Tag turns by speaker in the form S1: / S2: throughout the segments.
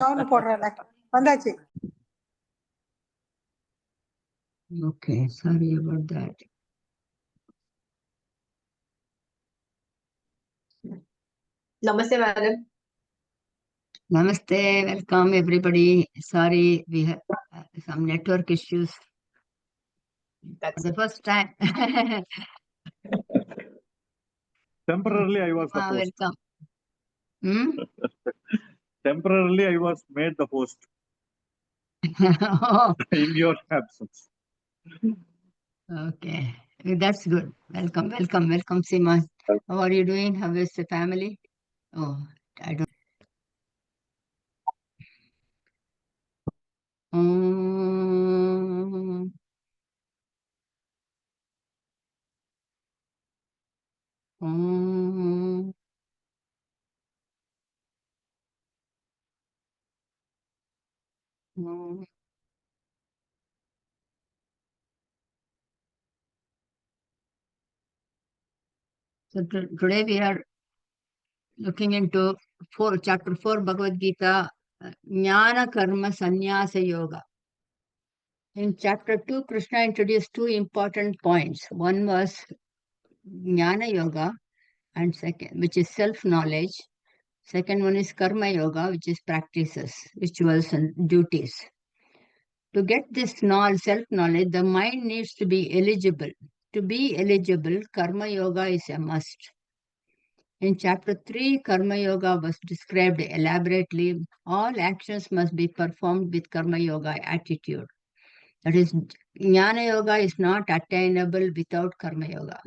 S1: sound போடுறேன் வந்தாச்சு.
S2: Okay, sorry about that.
S3: Namaste, madam.
S2: Namaste, welcome everybody. Sorry, we have some network issues.
S3: That's
S2: The first time.
S4: Temporarily, I was the host.
S2: Welcome. Hmm?
S4: Temporarily, I was made the host
S2: Oh,
S4: in your absence.
S2: okay, that's good. Welcome, welcome, welcome, Seema. How are you doing? How is the family? Oh, I don't. Om. Om. Om. So today we are looking into chapter 4 Bhagavad Gita, Jnana Karma Sanyasa Yoga. In chapter 2, Krishna introduced two important points. One was Jnana Yoga, and second, which is self-knowledge. Second one is Karma Yoga, which is practices, rituals, and duties. To get this self-knowledge, the mind needs to be eligible. To be eligible, Karma Yoga is a must. In chapter 3, Karma Yoga was described elaborately. All actions must be performed with Karma Yoga attitude. That is, Jnana Yoga is not attainable without Karma Yoga.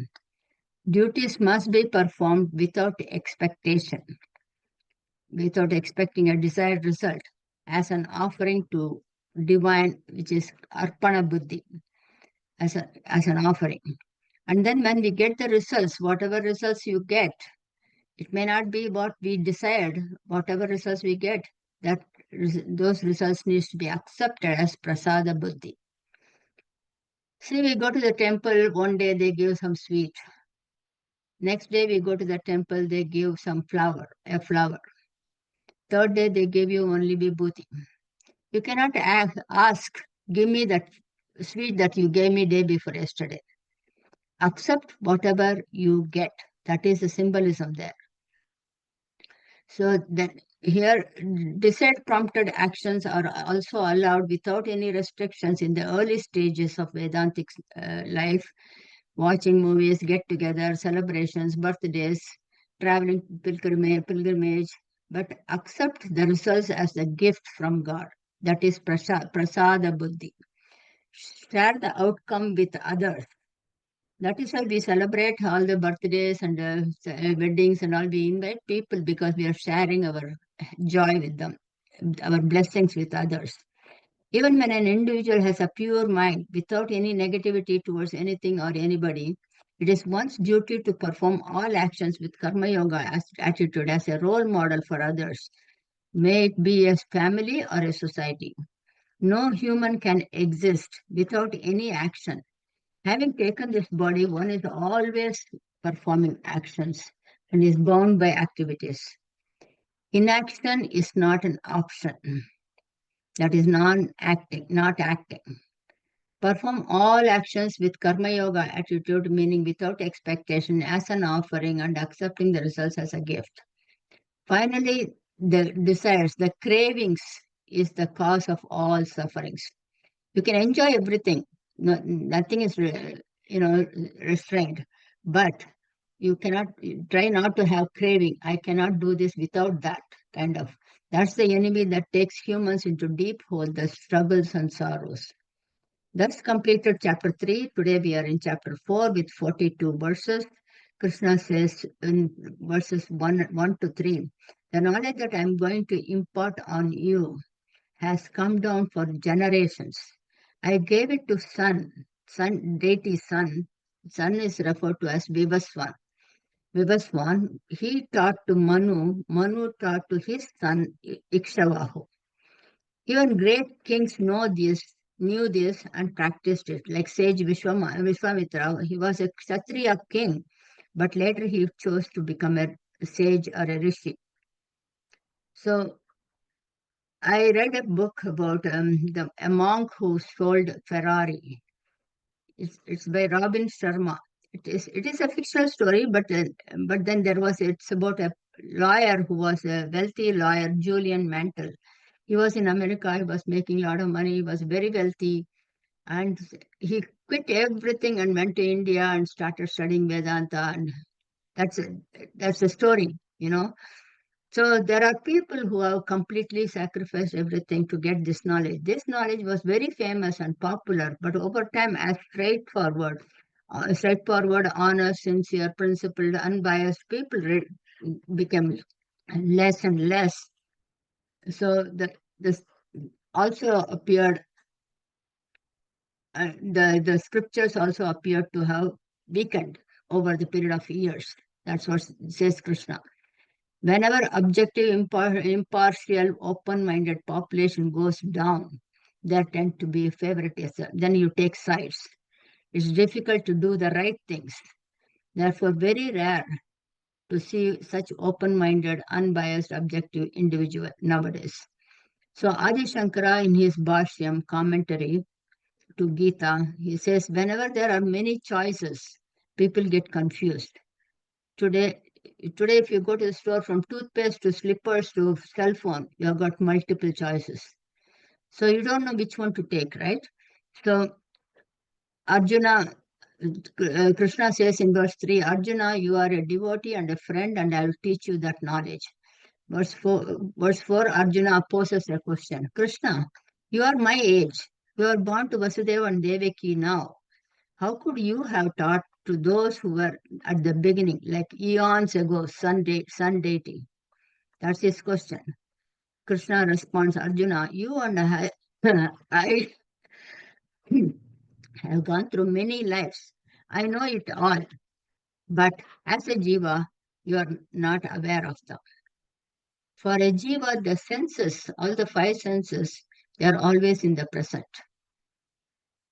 S2: Duties must be performed without expectation, without expecting a desired result, as an offering to divine, which is Arpana Buddhi, as an offering. And then when we get the results, whatever results you get, it may not be what we desired. Whatever results we get, those results needs to be accepted as prasada buddhi. See, we go to the temple, one day they give some sweet. Next day we go to the temple, they give some a flower. Third day they give you only vibhuti. You cannot ask, give me that sweet that you gave me day before yesterday. Accept whatever you get. That is the symbolism there. So that here, desired prompted actions are also allowed without any restrictions in the early stages of Vedantic life. Watching movies, get-together, celebrations, birthdays, traveling pilgrimage, but accept the results as the gift from God. That is prasada buddhi. Share the outcome with others. That is why we celebrate all the birthdays and weddings and all. We invite people because we are sharing our joy with them, our blessings with others. Even when an individual has a pure mind without any negativity towards anything or anybody, it is one's duty to perform all actions with Karma Yoga attitude as a role model for others, may it be a family or a society. No human can exist without any action. Having taken this body, one is always performing actions and is bound by activities. Inaction is not an option. That is non-acting, not acting. Perform all actions with Karma Yoga attitude, meaning without expectation, as an offering, and accepting the results as a gift. Finally, the desires, the cravings is the cause of all sufferings. You can enjoy everything. Nothing is, restrained. But you cannot, try not to have craving. I cannot do this without that, kind of. That's the enemy that takes humans into deep hole, the struggles and sorrows. Thus completed chapter 3. Today we are in chapter 4 with 42 verses. Krishna says in verses 1 to 3, the knowledge that I am going to impart on you has come down for generations. I gave it to son, deity son. Son is referred to as Vivaswan. Vivaswan, he taught to Manu. Manu taught to his son Ikshavahu. Even great kings knew this and practiced it, like sage Vishwamitra. He was a Kshatriya king, but later he chose to become a sage or a rishi. So I read a book about a monk who sold Ferrari. It's by Robin Sharma. It is a fictional story, but then it's about a lawyer who was a wealthy lawyer, Julian Mantle. He was in America. He was making a lot of money. He was very wealthy, and he quit everything and went to India and started studying Vedanta. And that's a story, you know. So there are people who have completely sacrificed everything to get this knowledge. This knowledge was very famous and popular, but over time, as straightforward, honest, sincere, principled, unbiased people became less and less. So this also appeared, the scriptures also appeared to have weakened over the period of years. That's what says Krishna. Whenever objective, impartial, open-minded population goes down, there tend to be favoritism. Then you take sides. It's difficult to do the right things. Therefore, very rare to see such open-minded, unbiased, objective individual nowadays. So Adi Shankara, in his Bhashyam commentary to Gita, he says, whenever there are many choices, people get confused. Today, if you go to the store, from toothpaste to slippers to cell phone, you have got multiple choices. So you don't know which one to take, right? So Arjuna, Krishna says in verse 3, Arjuna, you are a devotee and a friend, and I will teach you that knowledge. Verse 4, Arjuna poses a question. Krishna, you are my age. You are born to Vasudeva and Devaki now. How could you have taught to those who were at the beginning, like eons ago, sun dating? That's his question. Krishna responds, Arjuna, you and I have gone through many lives. I know it all. But as a jiva, you are not aware of them. For a jiva, the senses, all the 5 senses, they are always in the present.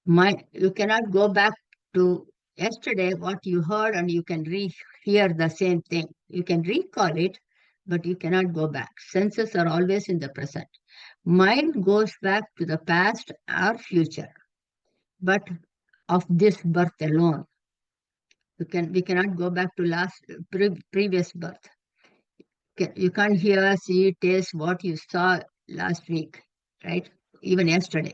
S2: You cannot go back to yesterday what you heard and you can hear the same thing. You can recall it, but you cannot go back. Senses are always in the present. Mind goes back to the past or future, but of this birth alone. We cannot go back to previous birth. You can't hear, see, taste what you saw last week, right? Even yesterday.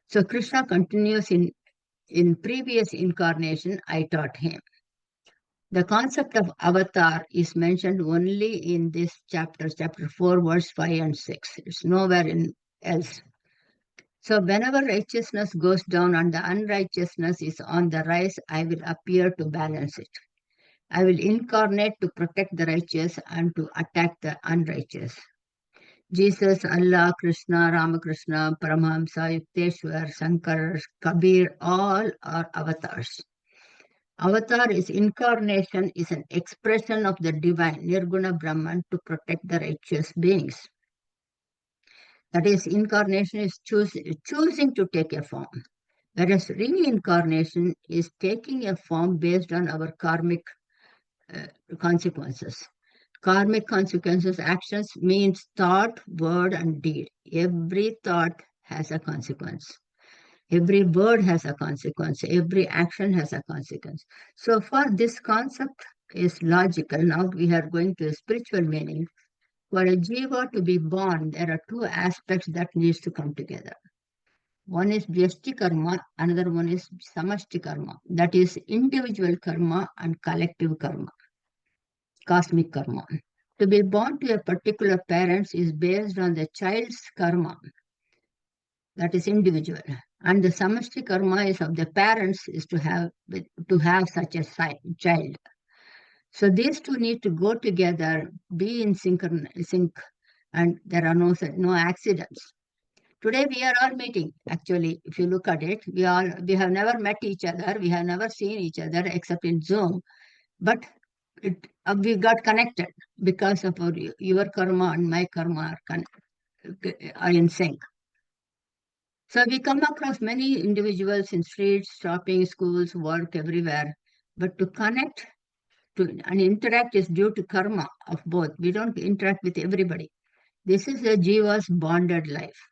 S2: So Krishna continues in previous incarnation, I taught him. The concept of avatar is mentioned only in this chapter 4, verse 5 and 6. It's nowhere else. So whenever righteousness goes down and the unrighteousness is on the rise, I will appear to balance it. I will incarnate to protect the righteous and to attack the unrighteous. Jesus, Allah, Krishna, Ramakrishna, Paramahamsa, Yukteswar, Shankar, Kabir, all are avatars. Avatar is incarnation, is an expression of the divine, Nirguna Brahman, to protect the righteous beings. That is, incarnation is choosing to take a form, whereas reincarnation is taking a form based on our karmic consequences. Karmic consequences, actions means thought, word, and deed. Every thought has a consequence. Every word has a consequence. Every action has a consequence. So far, this concept is logical. Now we are going to a spiritual meaning. For a jiva to be born, there are 2 aspects that needs to come together. One is vyashti karma, another one is samashti karma. That is individual karma and collective karma, cosmic karma. To be born to a particular parents is based on the child's karma, that is individual, and the samashti karma is of the parents is to have such a child. So these 2 need to go together, be in sync, and there are no accidents. Today we are all meeting. Actually, if you look at it, we have never met each other. We have never seen each other except in Zoom, but we got connected because of your karma and my karma are in sync. So we come across many individuals in streets, shopping, schools, work, everywhere. But to connect and interact is due to karma of both. We don't interact with everybody. This is a jiva's bonded life.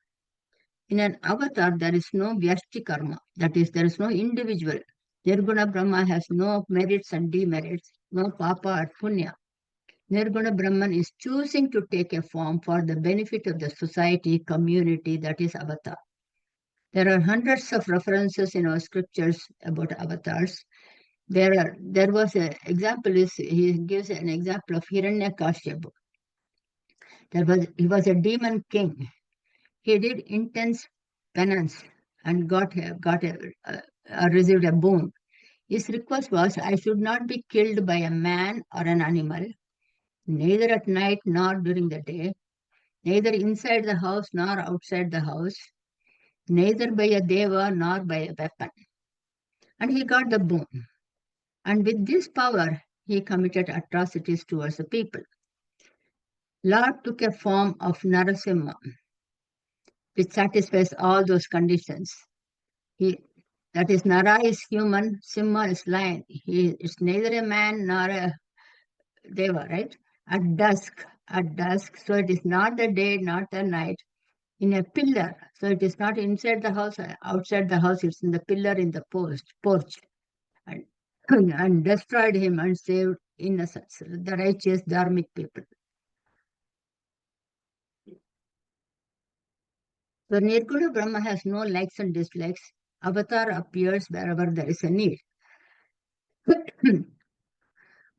S2: In an avatar, there is no vyashti karma. That is, there is no individual. Nirguna Brahma has no merits and demerits, no papa or punya. Nirguna Brahman is choosing to take a form for the benefit of the society, community, that is avatar. There are hundreds of references in our scriptures about avatars. There was an example, he gives an example of Hiranyakashipu. He was a demon king. He did intense penance and received a boon. His request was, I should not be killed by a man or an animal, neither at night nor during the day, neither inside the house nor outside the house, neither by a deva nor by a weapon. And he got the boon. And with this power, he committed atrocities towards the people. Lord took a form of Narasimha, which satisfies all those conditions. That is, Nara is human, Simha is lion. He is neither a man nor a deva, right? At dusk, so it is not the day, not the night, in a pillar. So it is not inside the house, outside the house, it's in the pillar in the porch. And destroyed him and saved innocents, the righteous dharmic people. The Nirguna Brahma has no likes and dislikes. Avatar appears wherever there is a need.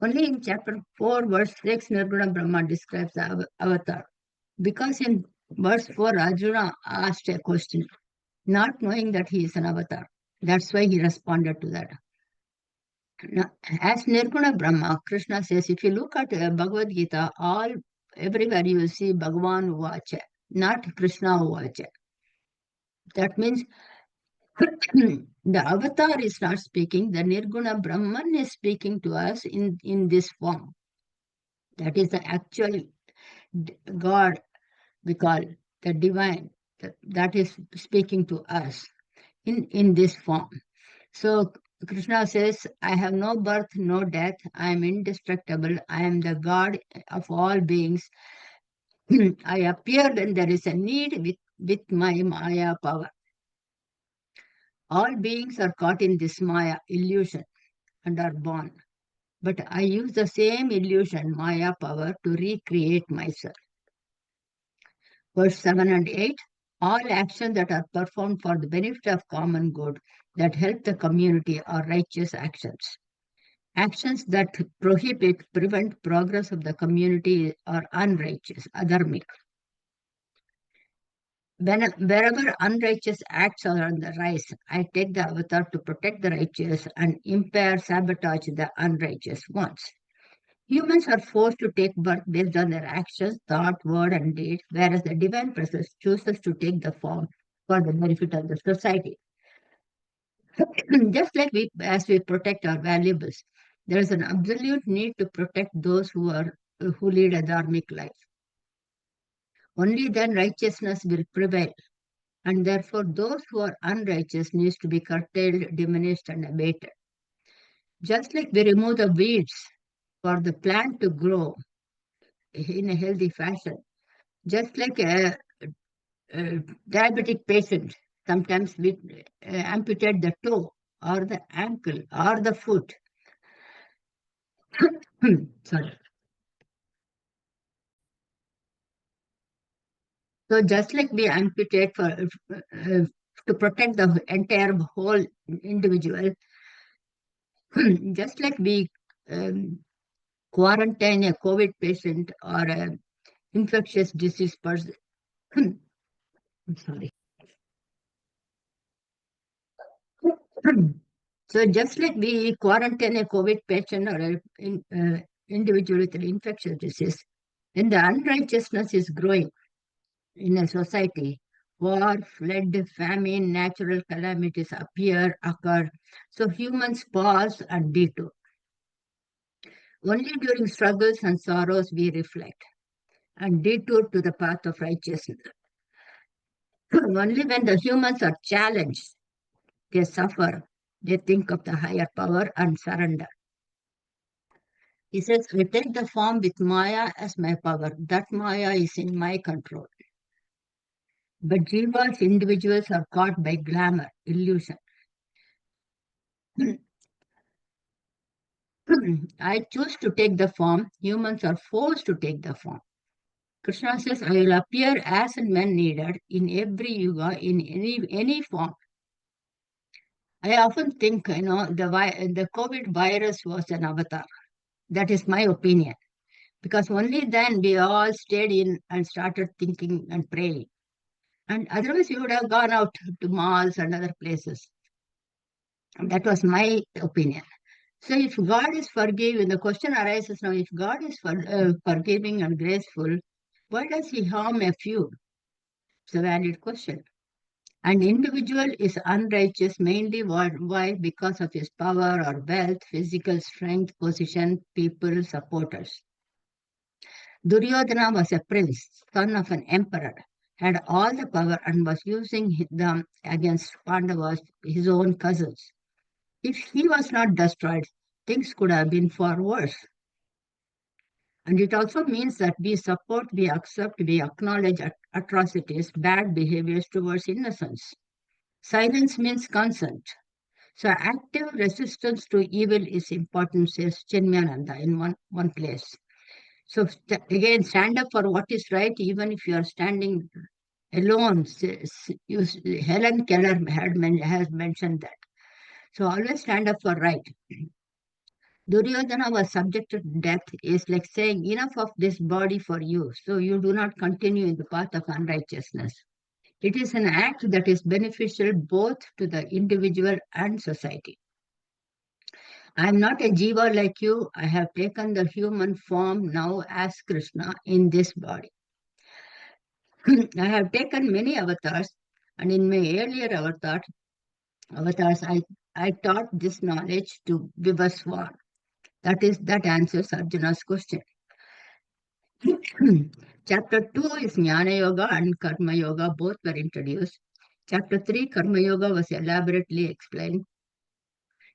S2: Only in chapter 4, verse 6, Nirguna Brahma describes the avatar. Because in verse 4, Arjuna asked a question, not knowing that he is an avatar. That's why he responded to that. Now, as Nirguna Brahma, Krishna says, if you look at Bhagavad Gita, everywhere you will see Bhagavan Uvacha, not Krishna Uvacha. That means the avatar is not speaking, the Nirguna Brahman is speaking to us in this form. That is the actual God, we call the divine, that is speaking to us in this form. So Krishna says, I have no birth, no death, I am indestructible, I am the God of all beings. I appear when there is a need with my Maya power. All beings are caught in this Maya illusion and are born. But I use the same illusion, Maya power, to recreate myself. Verse 7 and 8, all actions that are performed for the benefit of common good that help the community are righteous actions. Actions that prevent progress of the community are unrighteous, adharmic. Wherever unrighteous acts are on the rise, I take the avatar to protect the righteous and sabotage the unrighteous ones. Humans are forced to take birth based on their actions, thought, word, and deed, whereas the divine presence chooses to take the form for the benefit of the society. Just like as we protect our valuables, there is an absolute need to protect those who lead a dharmic life. Only then righteousness will prevail, and therefore those who are unrighteous needs to be curtailed, diminished, and abated. Just like we remove the weeds for the plant to grow in a healthy fashion, just like a diabetic patient, sometimes we amputate the toe or the ankle or the foot. Sorry. So just like we amputate to protect the entire whole individual, just like we quarantine a COVID patient or an infectious disease person. I'm sorry. So just like we quarantine a COVID patient or an individual with an infectious disease, when the unrighteousness is growing in a society, war, flood, famine, natural calamities occur. So humans pause and detour. Only during struggles and sorrows we reflect and detour to the path of righteousness. Only when the humans are challenged, they suffer, they think of the higher power and surrender. He says, I take the form with Maya as my power. That Maya is in my control. But jivas, individuals, are caught by glamour, illusion. I choose to take the form. Humans are forced to take the form. Krishna says, I will appear as and when needed in every yuga, in any form. I often think, the COVID virus was an avatar. That is my opinion. Because only then we all stayed in and started thinking and praying. And otherwise, we would have gone out to malls and other places. That was my opinion. So if God is forgiving, the question arises now, if God is forgiving and graceful, why does he harm a few? It's a valid question. An individual is unrighteous mainly why? Because of his power or wealth, physical strength, position, people, supporters. Duryodhana was a prince, son of an emperor, had all the power and was using them against Pandavas, his own cousins. If he was not destroyed, things could have been far worse. And it also means that we support, we accept, we acknowledge atrocities, bad behaviors towards innocence. Silence means consent. So active resistance to evil is important, says Chinmayananda in one place. So again, stand up for what is right, even if you are standing alone. Helen Keller has mentioned that. So always stand up for right. Duryodhana was subjected to death is like saying, enough of this body for you, so you do not continue in the path of unrighteousness. It is an act that is beneficial both to the individual and society. I am not a jiva like you. I have taken the human form now as Krishna in this body. I have taken many avatars, and in my earlier avatars, I taught this knowledge to Vivaswan. That answers Arjuna's question. Chapter 2 is Jnana Yoga and Karma Yoga. Both were introduced. Chapter 3, Karma Yoga, was elaborately explained.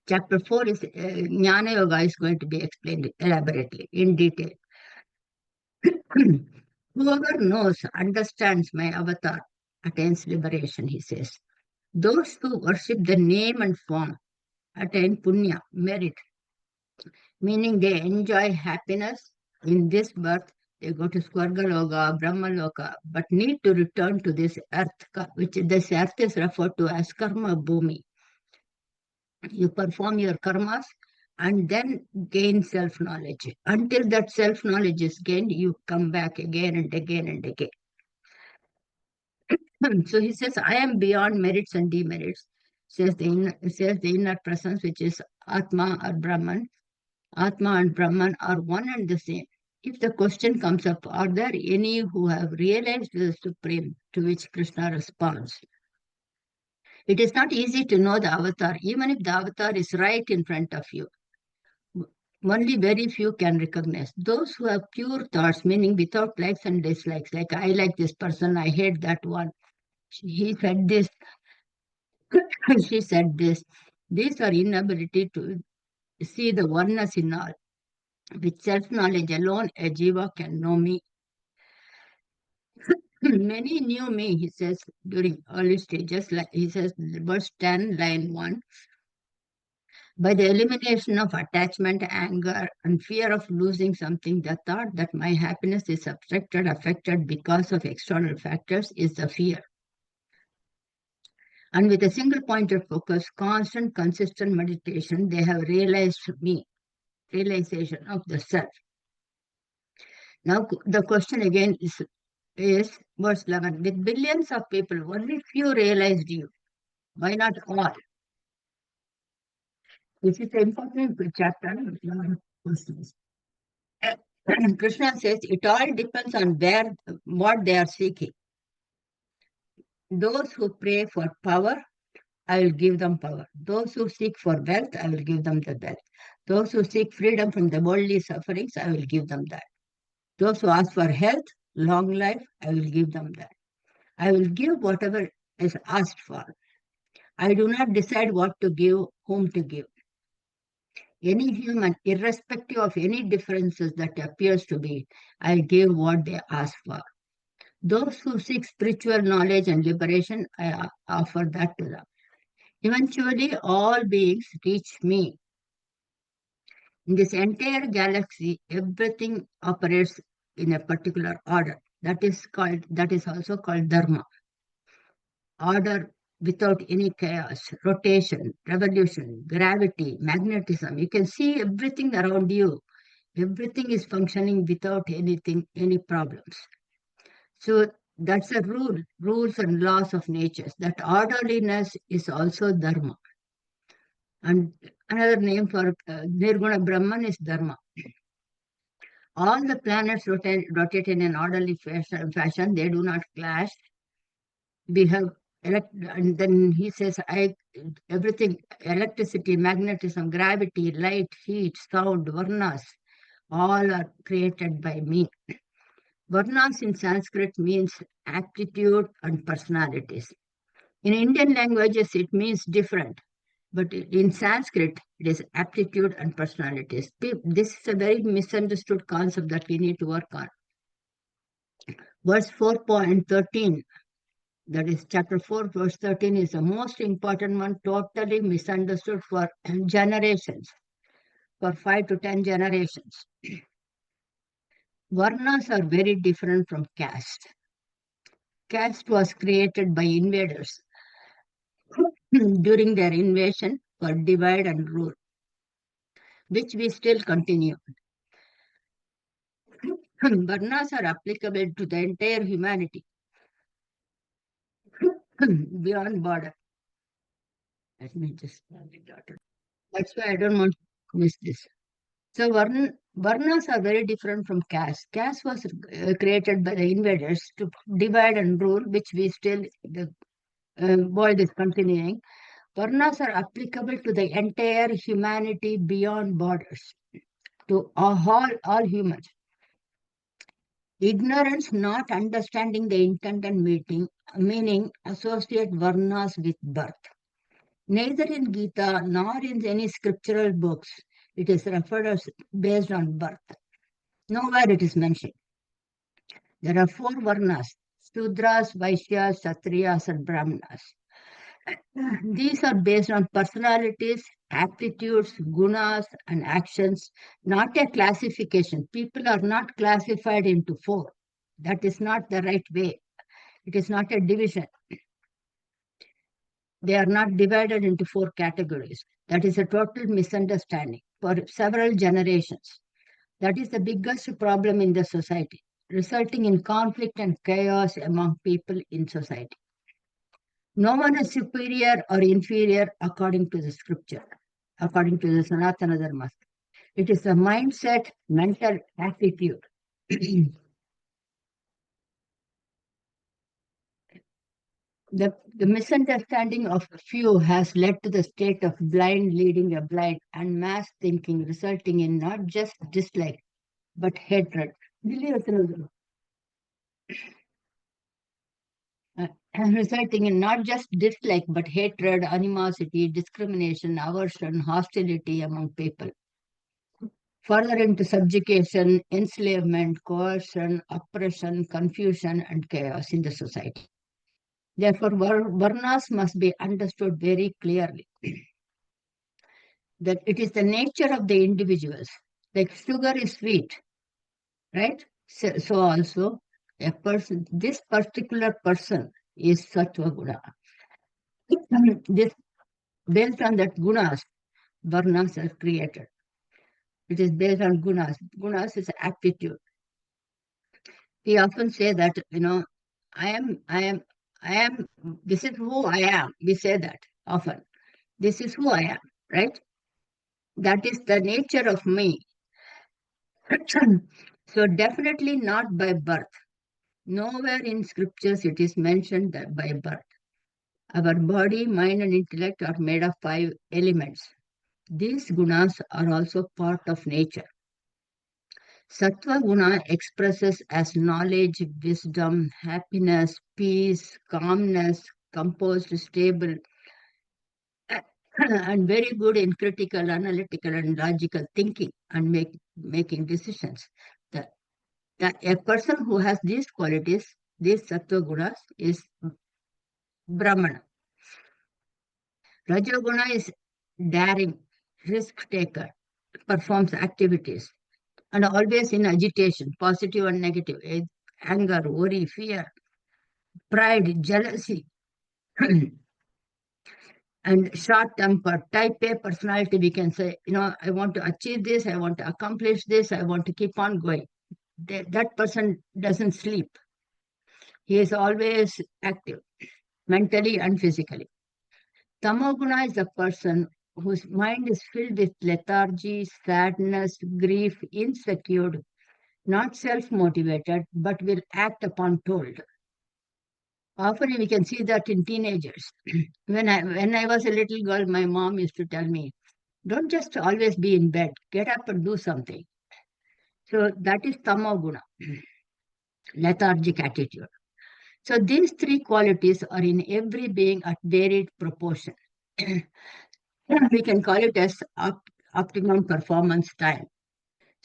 S2: Chapter 4 is Jnana Yoga is going to be explained elaborately, in detail. Whoever knows, understands my avatar, attains liberation, he says. Those who worship the name and form attain punya, merit, meaning they enjoy happiness in this birth. They go to Swargaloka, Brahmaloka, but need to return to this earth, which this earth is referred to as karma bhumi. You perform your karmas and then gain self-knowledge. Until that self-knowledge is gained, you come back again and again and again. So he says, I am beyond merits and demerits, says the inner presence, which is Atma or Brahman. Atma and Brahman are one and the same. If the question comes up, are there any who have realized the Supreme, to which Krishna responds? It is not easy to know the avatar, even if the avatar is right in front of you. Only very few can recognize. Those who have pure thoughts, meaning without likes and dislikes, like I like this person, I hate that one. He said this, she said this. These are inability to see the oneness in all. With self-knowledge alone, a jiva can know me. Many knew me, he says, during early stages, like he says, verse 10, line 1. By the elimination of attachment, anger, and fear of losing something, the thought that my happiness is affected because of external factors is the fear. And with a single point of focus, constant, consistent meditation, they have realized me, realization of the self. Now, the question again is verse 11. With billions of people, only few realized you. Why not all? This is an important chapter with a lot of questions. Krishna says it all depends on what they are seeking. Those who pray for power, I will give them power. Those who seek for wealth, I will give them the wealth. Those who seek freedom from the worldly sufferings, I will give them that. Those who ask for health, long life, I will give them that. I will give whatever is asked for. I do not decide what to give, whom to give. Any human, irrespective of any differences that appears to be, I give what they ask for. Those who seek spiritual knowledge and liberation, I offer that to them. Eventually, all beings reach me. In this entire galaxy, everything operates in a particular order. That is also called dharma. Order without any chaos, rotation, revolution, gravity, magnetism. You can see everything around you. Everything is functioning without any problems. So that's a rule, rules and laws of nature. That orderliness is also dharma. And another name for Nirguna Brahman is dharma. All the planets rotate in an orderly fashion. They do not clash. We have and then he says, everything, electricity, magnetism, gravity, light, heat, sound, varnas, all are created by me. Varnas in Sanskrit means aptitude and personalities. In Indian languages, it means different. But in Sanskrit, it is aptitude and personalities. This is a very misunderstood concept that we need to work on. Verse 4.13, that is chapter 4, verse 13 is the most important one, totally misunderstood for generations, for 5 to 10 generations. Varnas are very different from caste. Caste was created by invaders during their invasion for divide and rule, which we still continue. Varnas are applicable to the entire humanity beyond border. Let me just that's why I don't want to miss this. So Varnas are very different from caste. Caste was created by the invaders to divide and rule, which we still, the world is continuing. Varnas are applicable to the entire humanity beyond borders, to all humans. Ignorance, not understanding the intent and meaning, associate Varnas with birth. Neither in Gita nor in any scriptural books it is referred as based on birth. Nowhere it is mentioned. There are 4 Varnas: Shudras, Vaishyas, Kshatriyas, and Brahmanas. These are based on personalities, aptitudes, gunas, and actions, not a classification. People are not classified into 4. That is not the right way. It is not a division. They are not divided into 4 categories. That is a total misunderstanding for several generations. That is the biggest problem in the society, resulting in conflict and chaos among people in society. No one is superior or inferior according to the scripture, according to the Sanatana Dharma. It is a mindset, mental attitude. The misunderstanding of a few has led to the state of blind leading a blind and mass thinking, resulting in not just dislike, but hatred. Resulting in not just dislike, but hatred, animosity, discrimination, aversion, hostility among people. Further into subjugation, enslavement, coercion, oppression, confusion, and chaos in the society. Therefore, Varnas must be understood very clearly. That it is the nature of the individuals. Like sugar is sweet, right? So also, a person, this particular person is Sattva Guna. This, based on that gunas, Varnas are created. It is based on gunas. Gunas is aptitude. We often say that, this is who I am. We say that often. This is who I am, right? That is the nature of me. So definitely not by birth. Nowhere in scriptures it is mentioned that by birth. Our body, mind, and intellect are made of 5 elements. These gunas are also part of nature. Sattva guna expresses as knowledge, wisdom, happiness, peace, calmness, composed, stable, and very good in critical, analytical, and logical thinking and making decisions. A person who has these qualities, these sattva gunas, is Brahmana. Rajoguna is daring, risk taker, performs activities, and always in agitation, positive and negative, anger, worry, fear, pride, jealousy, and short-tempered, type A personality. We can say, I want to achieve this, I want to accomplish this, I want to keep on going. That person doesn't sleep. He is always active, mentally and physically. Tamoguna is a person whose mind is filled with lethargy, sadness, grief, insecure, not self-motivated, but will act upon told. Often we can see that in teenagers. When I was a little girl, my mom used to tell me, don't just always be in bed, get up and do something. So that is tamoguna, lethargic attitude. So these three qualities are in every being at varied proportion. We can call it as optimum performance time.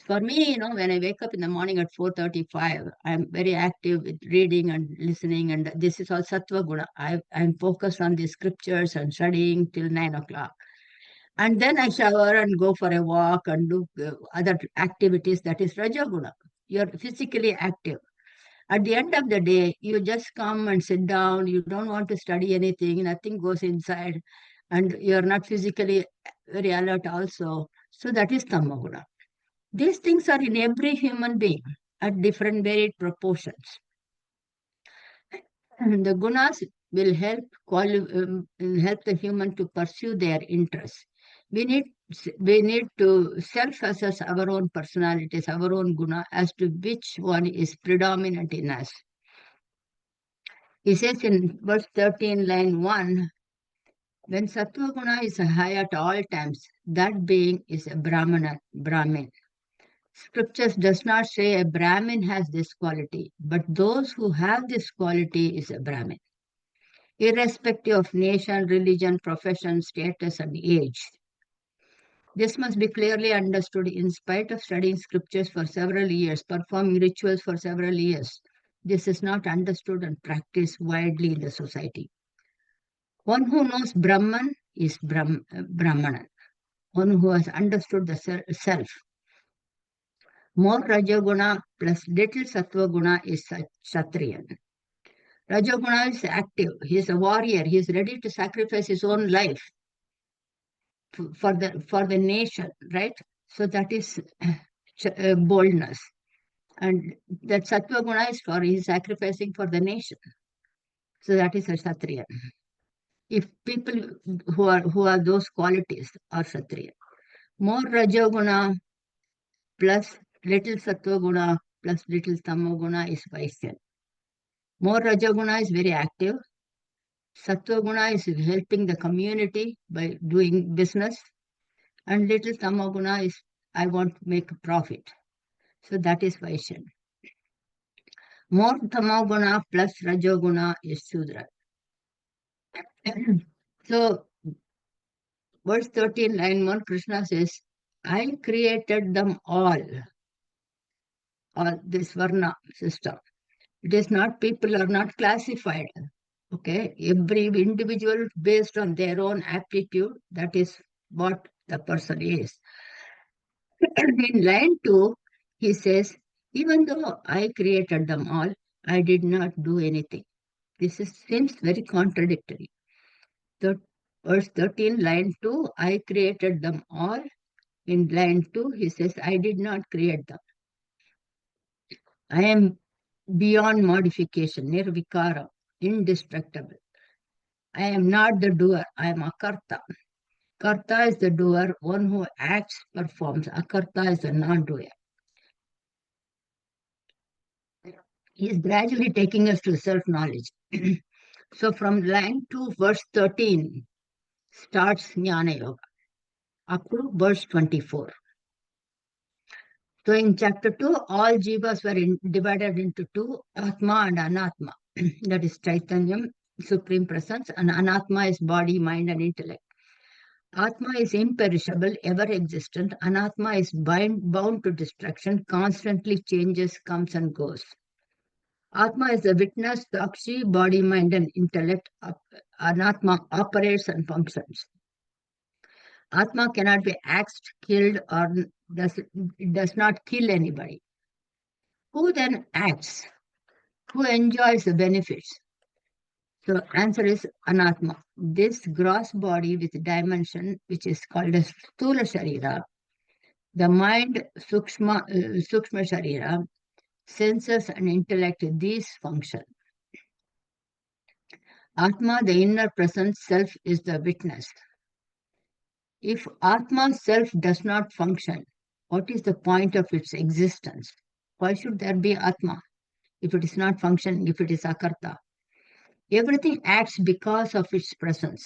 S2: For me, when I wake up in the morning at 4:35, I'm very active with reading and listening, and this is all sattva guna. I'm focused on the scriptures and studying till 9 o'clock. And then I shower and go for a walk and do other activities. That is rajoguna. You're physically active. At the end of the day, you just come and sit down. You don't want to study anything. Nothing goes inside. And you're not physically very alert also. So that is tamoguna. These things are in every human being at different varied proportions. And the gunas will help the human to pursue their interests. We need to self-assess our own personalities, our own guna, as to which one is predominant in us. He says in verse 13, line 1, when sattva guna is high at all times, that being is a Brahmin. Scriptures does not say a Brahmin has this quality, but those who have this quality is a Brahmin, irrespective of nation, religion, profession, status, and age. This must be clearly understood in spite of studying scriptures for several years, performing rituals for several years. This is not understood and practiced widely in the society. One who knows Brahman is Brahmanan, one who has understood the self. More Rajoguna plus little Sattva Guna is Kshatriyan. Rajoguna is active. He is a warrior. He is ready to sacrifice his own life for the nation, right? So that is boldness. And that Sattva Guna is he is sacrificing for the nation. So that is a Kshatriyan. If people who have those qualities are Kshatriya. More Rajoguna plus little Sattva Guna plus little Tamo Guna is Vaishya. More Rajoguna is very active. Sattva Guna is helping the community by doing business. And little Tamo Guna is, I want to make a profit. So that is Vaishya. More Tamo Guna plus Rajoguna is Sudra. So, verse 13, line 1, Krishna says, I created them all this Varna system. It is not, people are not classified. Okay, every individual based on their own aptitude, that is what the person is. In line 2, he says, even though I created them all, I did not do anything. This seems very contradictory. Verse 13, line 2, I created them all. In line 2, he says, I did not create them. I am beyond modification, nirvikara, indestructible. I am not the doer, I am a karta. Karta is the doer, one who acts, performs. Akarta is the non-doer. He is gradually taking us to self-knowledge. So from line 2, verse 13, starts Jnana Yoga, up to verse 24. So in chapter 2, all jivas were divided into two, Atma and Anatma. That is Chaitanyam, Supreme Presence, and Anatma is body, mind, and intellect. Atma is imperishable, ever existent. Anatma is bound to destruction, constantly changes, comes and goes. Atma is the witness, Sakshi, body, mind, and intellect. Anatma operates and functions. Atma cannot be axed, killed, or does not kill anybody. Who then acts? Who enjoys the benefits? So answer is Anatma. This gross body with dimension, which is called as Sthula Sharira, the mind, Sukshma Sharira, senses and intellect, these function. Atma, the inner presence, self, is the witness. If Atma self does not function, what is the point of its existence? Why should there be Atma if it is not functioning, if it is akarta? Everything acts because of its presence.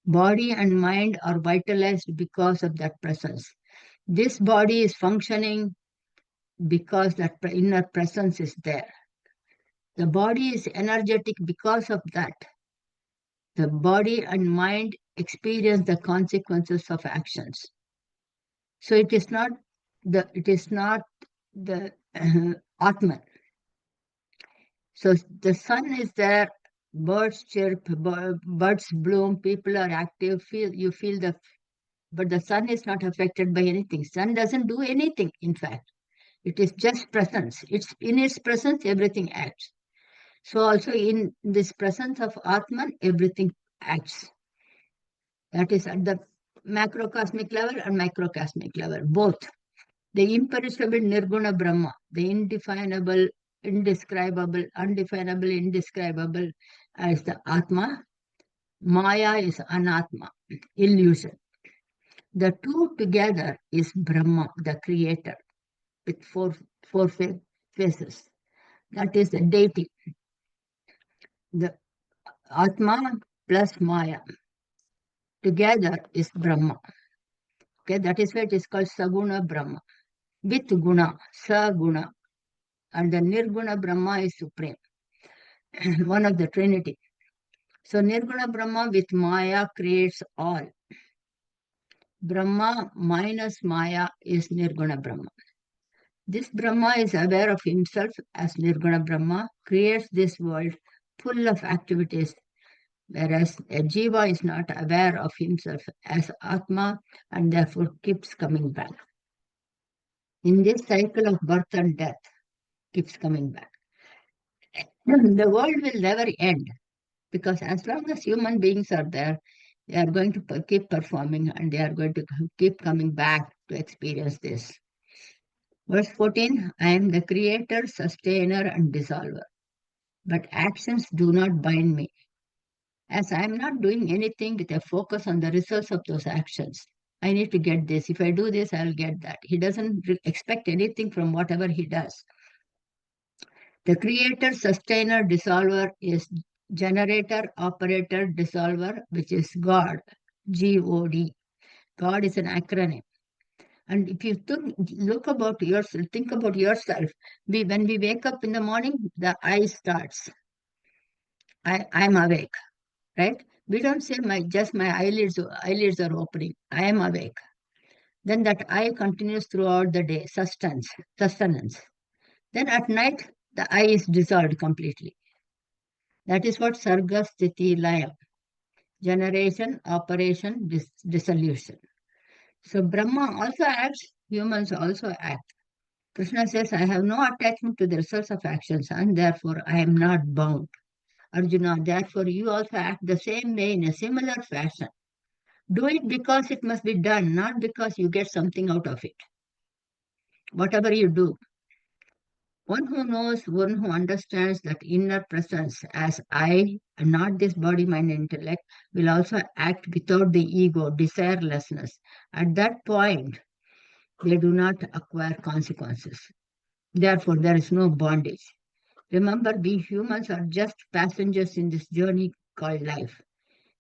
S2: Body and mind are vitalized because of that presence. This body is functioning because that inner presence is there. The body is energetic because of that. The body and mind experience the consequences of actions. So it is not the Atman. So the sun is there, birds chirp, birds bloom, people are active, you feel but the sun is not affected by anything. Sun doesn't do anything, in fact. It is just presence. It's in its presence, everything acts. So also in this presence of Atman, everything acts. That is at the macrocosmic level and microcosmic level, both. The imperishable Nirguna Brahma, the indefinable, indescribable, undefinable, indescribable as the Atma. Maya is Anatma, illusion. The two together is Brahma, the creator, with four faces. That is the deity. The Atma plus Maya together is Brahma. Okay, that is why it is called Saguna Brahma. With Guna, Saguna. And the Nirguna Brahma is supreme, one of the Trinity. So Nirguna Brahma with Maya creates all. Brahma minus Maya is Nirguna Brahma. This Brahma is aware of himself as Nirguna Brahma, creates this world full of activities, whereas a Jiva is not aware of himself as Atma and therefore keeps coming back. In this cycle of birth and death, keeps coming back. The world will never end because as long as human beings are there, they are going to keep performing and they are going to keep coming back to experience this. Verse 14, I am the creator, sustainer, and dissolver. But actions do not bind me. As I am not doing anything with a focus on the results of those actions, I need to get this. If I do this, I'll get that. He doesn't expect anything from whatever he does. The creator, sustainer, dissolver is generator, operator, dissolver, which is God, G-O-D. God is an acronym. And if you think about yourself, when we wake up in the morning, the eye starts. I'm awake, right? We don't say my eyelids are opening. I am awake. Then that eye continues throughout the day, sustenance. Then at night, the eye is dissolved completely. That is what Sarga Sthiti Laya. Generation, operation, dissolution. So Brahma also acts, humans also act. Krishna says, I have no attachment to the results of actions and therefore I am not bound. Arjuna, therefore you also act the same way in a similar fashion. Do it because it must be done, not because you get something out of it. Whatever you do. One who knows, one who understands that inner presence as I, and not this body, mind, intellect, will also act without the ego, desirelessness. At that point, they do not acquire consequences. Therefore, there is no bondage. Remember, we humans are just passengers in this journey called life.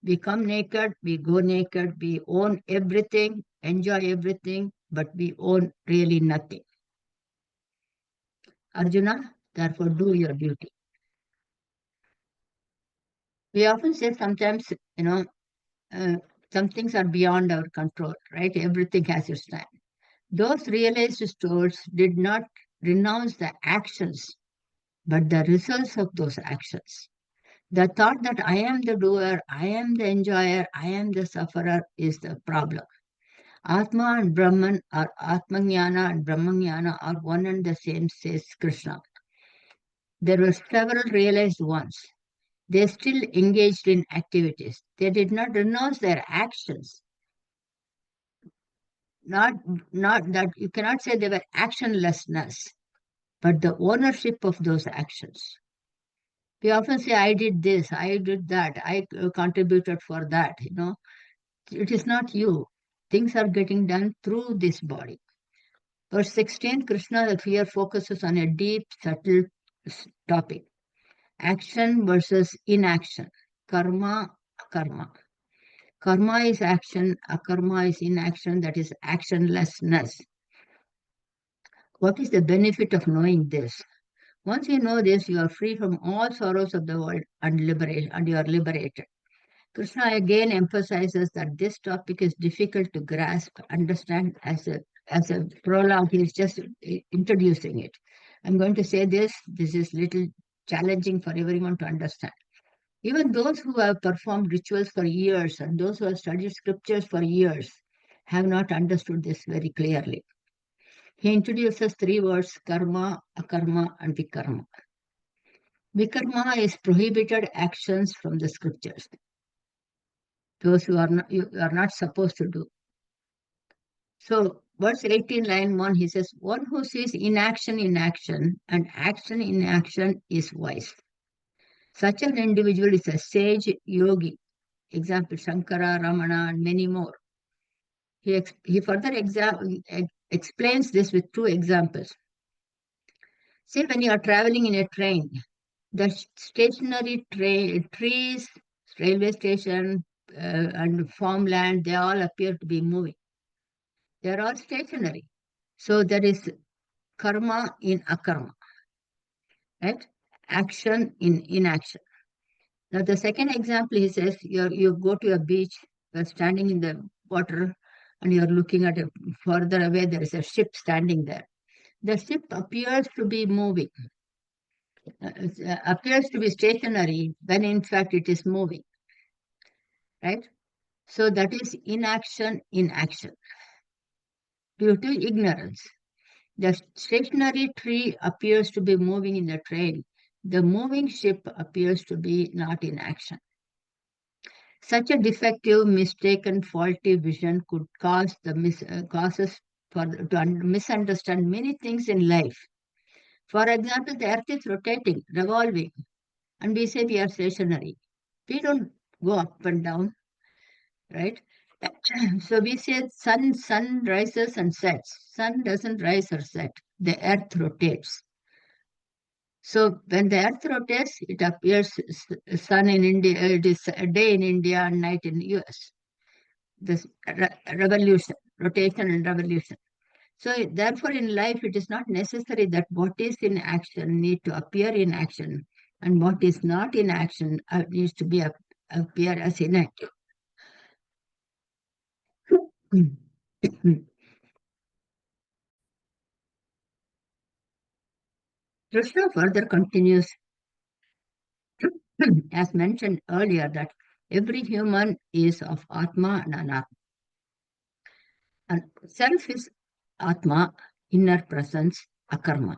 S2: We come naked, we go naked, we own everything, enjoy everything, but we own really nothing. Arjuna, therefore do your duty. We often say sometimes, some things are beyond our control, right? Everything has its time. Those realized souls did not renounce the actions, but the results of those actions. The thought that I am the doer, I am the enjoyer, I am the sufferer is the problem. Atma and Brahman, or Atmajnana and Brahmajnana are one and the same, says Krishna. There were several realized ones. They still engaged in activities. They did not renounce their actions. Not that you cannot say they were actionlessness, but the ownership of those actions. We often say, I did this, I did that, I contributed for that, It is not you. Things are getting done through this body. Verse 16, Krishna here focuses on a deep, subtle topic. Action versus inaction. Karma, akarma. Karma is action, akarma is inaction, that is actionlessness. What is the benefit of knowing this? Once you know this, you are free from all sorrows of the world and you are liberated. Krishna again emphasizes that this topic is difficult to grasp, understand as a prologue. He is just introducing it. I'm going to say this is little challenging for everyone to understand. Even those who have performed rituals for years and those who have studied scriptures for years have not understood this very clearly. He introduces 3 words, karma, akarma, and vikarma. Vikarma is prohibited actions from the scriptures. Those you are not supposed to do. So, verse 18, line 1, he says, one who sees inaction in action and action in action is wise. Such an individual is a sage yogi. Example, Shankara, Ramana, and many more. He further explains this with 2 examples. Say when you are traveling in a train, the stationary trees, railway station, and farmland, they all appear to be moving. They are all stationary. So there is karma in akarma, right? Action in inaction. Now the second example, he says, you go to a beach, you are standing in the water, and you are looking at further away, there is a ship standing there. The ship appears to be moving, appears to be stationary, when in fact it is moving, right? So that is inaction in action, due to ignorance. The stationary tree appears to be moving in the train. The moving ship appears to be not in action. Such a defective, mistaken, faulty vision could cause to misunderstand many things in life. For example, the earth is rotating, revolving, and we say we are stationary. We don't go up and down, right? So we say sun rises and sets. Sun doesn't rise or set. The earth rotates. So when the earth rotates, it appears sun in India, it is a day in India and night in the US. This revolution, rotation and revolution. So therefore in life, it is not necessary that what is in action need to appear in action, and what is not in action needs to be appear as inactive. Krishna further continues, as mentioned earlier, that every human is of Atma and Anatma. And self is Atma, inner presence, akarma.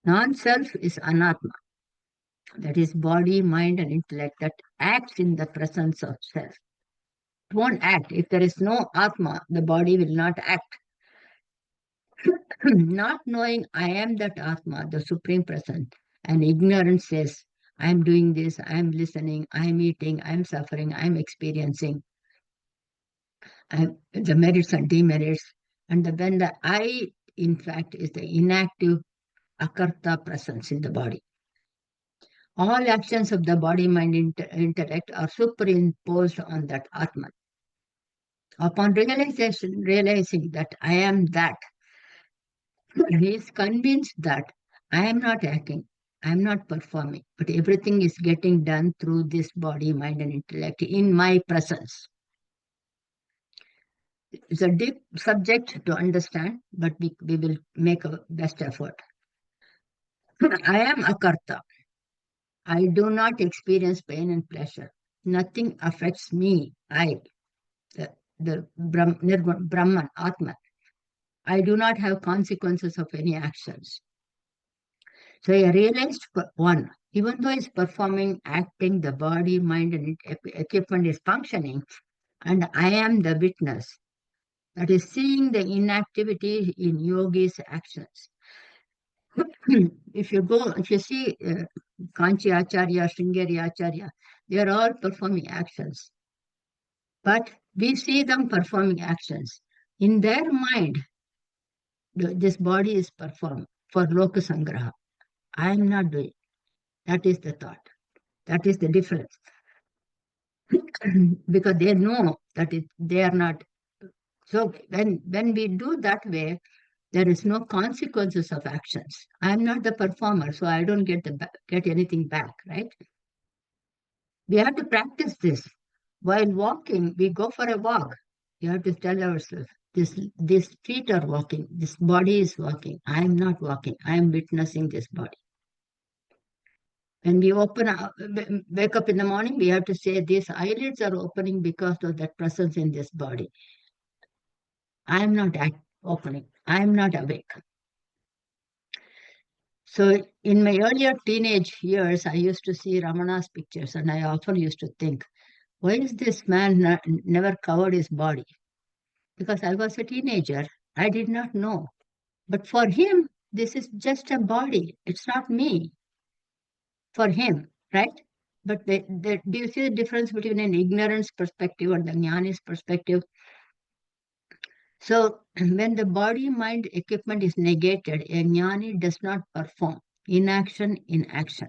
S2: Non-self is Anatma, that is body, mind, and intellect that acts in the presence of self. It won't act. If there is no Atma, the body will not act. Not knowing I am that Atma, the Supreme Presence, and ignorance says, I am doing this, I am listening, I am eating, I am suffering, I am experiencing the merits and demerits. And when the I, in fact, is the inactive akarta presence in the body. All actions of the body, mind, intellect are superimposed on that Atman. Upon realizing that I am that, he is convinced that I am not acting, I am not performing, but everything is getting done through this body, mind, and intellect in my presence. It's a deep subject to understand, but we will make our best effort. I am a karta. I do not experience pain and pleasure. Nothing affects me. The Brahman, Atman. I do not have consequences of any actions. So I realized one, even though it's performing, acting, the body, mind, and equipment is functioning, and I am the witness. That is seeing the inactivity in yogi's actions. If you see Kanchi Acharya, Sringeri Acharya, they are all performing actions. But we see them performing actions. In their mind, this body is performed for Loka Sangraha. I am not doing. That is the thought. That is the difference. Because they know that they are not. So when we do that way, there is no consequences of actions. I am not the performer, so I don't get anything back, right? We have to practice this. While walking, we go for a walk. You have to tell ourselves, these feet are walking, this body is walking. I am not walking. I am witnessing this body. When we wake up in the morning, we have to say these eyelids are opening because of that presence in this body. I am not opening. I am not awake. So in my earlier teenage years, I used to see Ramana's pictures, and I often used to think, why is this man never covered his body? Because I was a teenager, I did not know. But for him, this is just a body. It's not me. For him, right? But do you see the difference between an ignorance perspective and the jnani's perspective? So when the body-mind equipment is negated, a jnani does not perform. Inaction in action.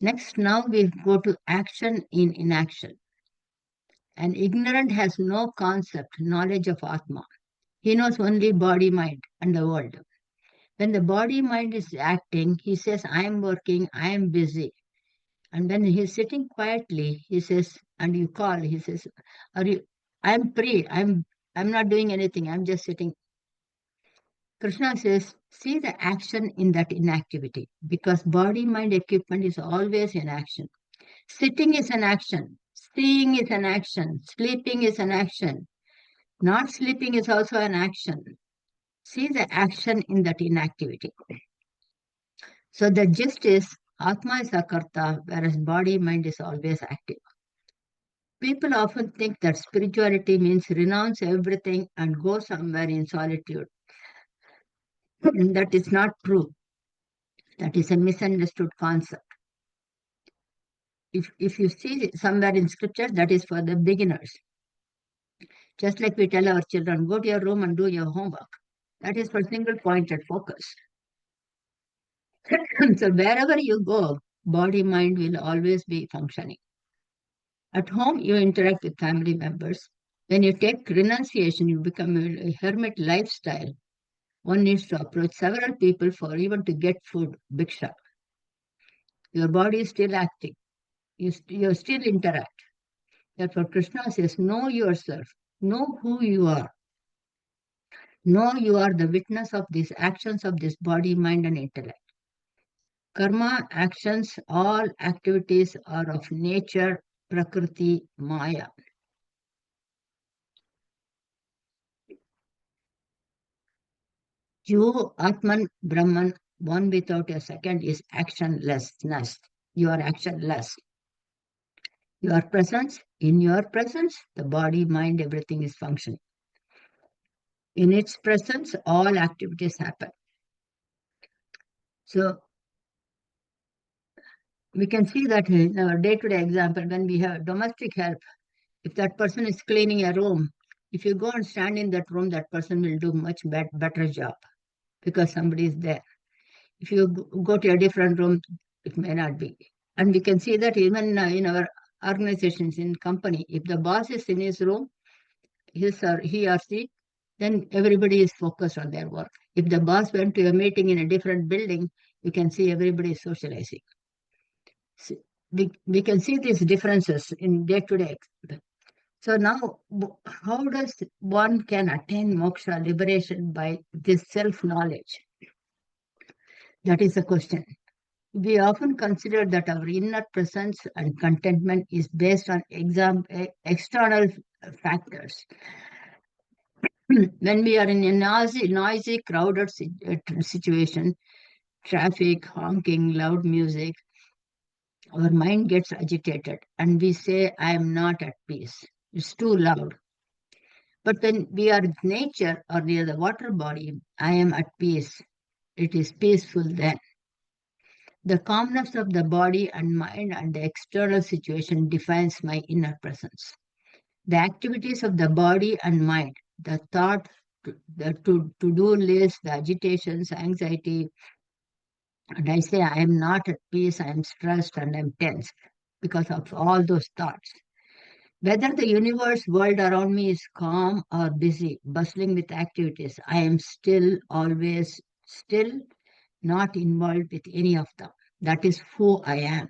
S2: Next, now we go to action in inaction. An ignorant has no concept, knowledge of Atma. He knows only body, mind, and the world. When the body, mind is acting, he says, I am working, I am busy. And when he's sitting quietly, he says, and you call, he says, I'm free, I'm not doing anything, I'm just sitting. Krishna says, see the action in that inactivity, because body, mind, equipment is always in action. Sitting is an action. Seeing is an action. Sleeping is an action. Not sleeping is also an action. See the action in that inactivity. So the gist is, Atma is a karta, whereas body, mind is always active. People often think that spirituality means renounce everything and go somewhere in solitude. That is not true. That is a misunderstood concept. If you see somewhere in scripture, that is for the beginners. Just like we tell our children, go to your room and do your homework. That is for single-pointed focus. So wherever you go, body, mind will always be functioning. At home, you interact with family members. When you take renunciation, you become a hermit lifestyle. One needs to approach several people for even to get food, bhiksha. Your body is still acting. You still interact. Therefore, Krishna says, know yourself. Know who you are. Know you are the witness of these actions of this body, mind, and intellect. Karma, actions, all activities are of nature, prakriti, maya. You, Atman, Brahman, one without a second is actionlessness. You are actionless. Your presence, in your presence, the body, mind, everything is functioning. In its presence, all activities happen. So we can see that in our day-to-day example, when we have domestic help, if that person is cleaning a room, if you go and stand in that room, that person will do much better job because somebody is there. If you go to a different room, it may not be. And we can see that even in our organizations, in company, if the boss is in his room, he or she, then everybody is focused on their work. If the boss went to a meeting in a different building, you can see everybody is socializing. So we can see these differences in day-to-day. So now, how does one can attain moksha, liberation, by this self-knowledge? That is the question. We often consider that our inner presence and contentment is based on external factors. When we are in a noisy crowded situation, traffic, honking, loud music, our mind gets agitated and we say, I am not at peace. It's too loud. But when we are with nature or near the water body, I am at peace. It is peaceful then. The calmness of the body and mind and the external situation defines my inner presence. The activities of the body and mind, the thought, the to-do list, the agitations, anxiety, and I say I am not at peace, I am stressed and I am tense because of all those thoughts. Whether the universe world around me is calm or busy, bustling with activities, I am still, always, still not involved with any of them. That is who I am.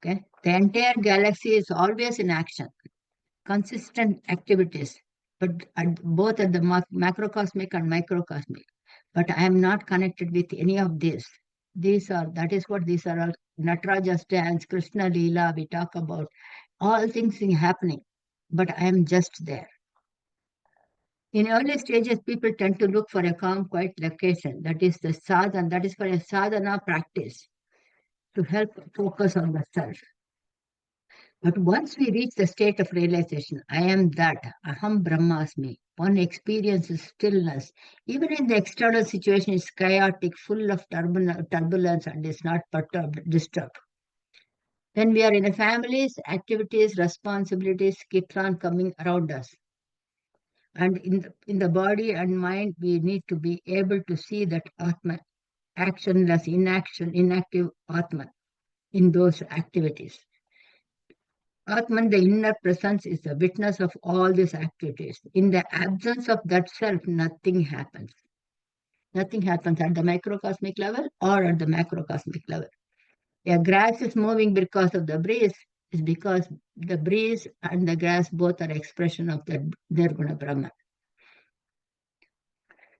S2: Okay? The entire galaxy is always in action, consistent activities, but both at the macrocosmic and microcosmic. But I am not connected with any of this. That is what these are all. Nataraja's dance, Krishna Leela, we talk about. All things happening, but I am just there. In early stages, people tend to look for a calm, quiet location. That is the sadhana, that is for a sadhana practice to help focus on the self. But once we reach the state of realization, I am that, aham brahmasmi, one experiences stillness. Even in the external situation is chaotic, full of turbulence and is not perturbed, disturbed. When we are in a families, activities, responsibilities keep on coming around us. And in the body and mind, we need to be able to see that Atma, actionless, inactive Atma in those activities. Atman, the inner presence, is the witness of all these activities. In the absence of that self, nothing happens. Nothing happens at the microcosmic level or at the macrocosmic level. A grass is moving because of the breeze, is because the breeze and the grass both are expression of the Nirguna Brahman.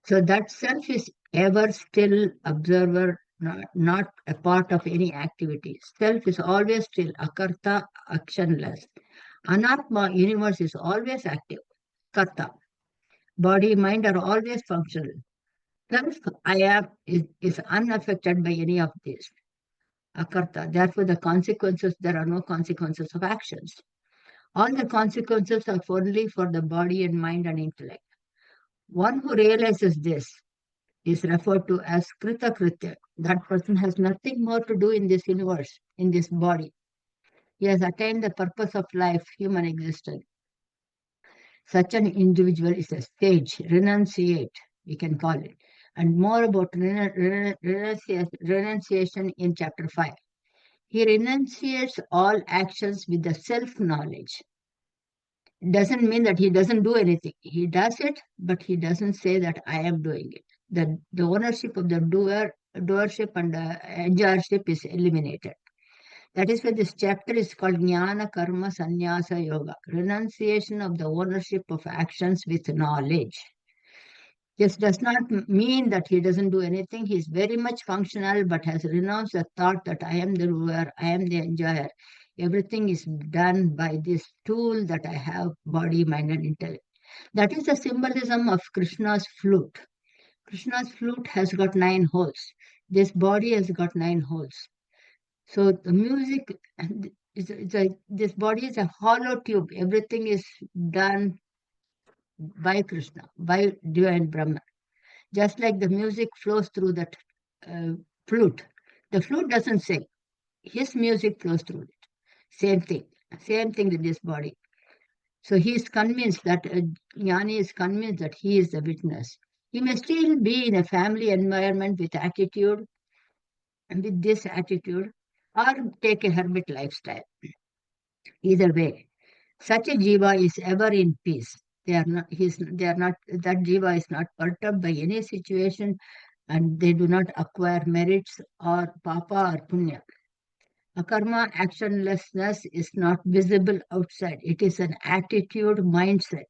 S2: So that self is ever still observer, not a part of any activity. Self is always still, akarta, actionless. Anatma, universe, is always active, karta. Body, mind are always functional. Self, I am, is unaffected by any of this. Akarta. Therefore, there are no consequences of actions. All the consequences are only for the body and mind and intellect. One who realizes this is referred to as krita kritya. That person has nothing more to do in this universe, in this body. He has attained the purpose of life, human existence. Such an individual is a sage, renunciate, we can call it. And more about renunciation in chapter 5. He renunciates all actions with the self-knowledge. It doesn't mean that he doesn't do anything. He does it, but he doesn't say that I am doing it. The ownership of the doership and the enjoyership is eliminated. That is why this chapter is called Jnana Karma Sanyasa Yoga, renunciation of the ownership of actions with knowledge. This does not mean that he doesn't do anything. He is very much functional, but has renounced the thought that I am the doer, I am the enjoyer. Everything is done by this tool that I have, body, mind, and intellect. That is the symbolism of Krishna's flute. Krishna's flute has got 9 holes. This body has got 9 holes. So the music, this body is a hollow tube. Everything is done by Krishna, by divine Brahman. Just like the music flows through that flute. The flute doesn't sing. His music flows through it. Same thing with this body. So he is convinced that, Jnani is convinced that he is the witness. He may still be in a family environment with attitude, and with this attitude, or take a hermit lifestyle. Either way, such a jiva is ever in peace. That jiva is not perturbed by any situation, and they do not acquire merits or papa or punya. Akarma, actionlessness, is not visible outside. It is an attitude, mindset.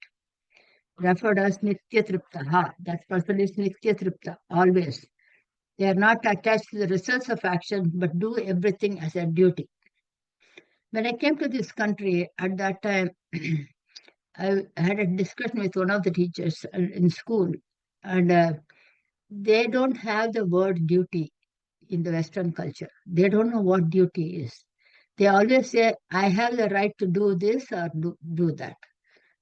S2: Referred as Nitya Triptaha. That person is Nitya Tripta, always. They are not attached to the results of action, but do everything as a duty. When I came to this country, at that time, I had a discussion with one of the teachers in school, and they don't have the word duty in the Western culture. They don't know what duty is. They always say, I have the right to do this or do that.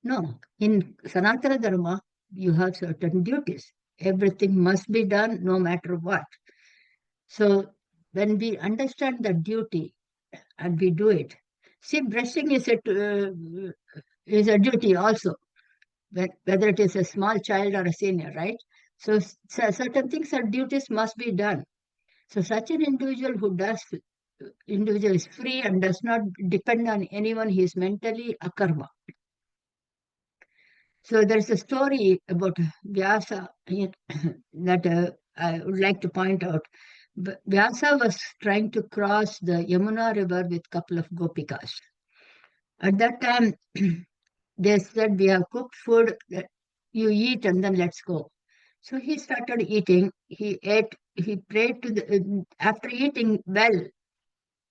S2: No, in Sanatana Dharma, you have certain duties. Everything must be done no matter what. So when we understand the duty and we do it, see, brushing is a duty also, whether it is a small child or a senior, right? So certain things or duties must be done. So such an individual is free and does not depend on anyone. He is mentally akarma. So there's a story about Vyasa that I would like to point out. Vyasa was trying to cross the Yamuna river with a couple of gopikas. At that time, they said, we have cooked food, you eat and then let's go. So he started eating. He ate, he prayed to after eating well,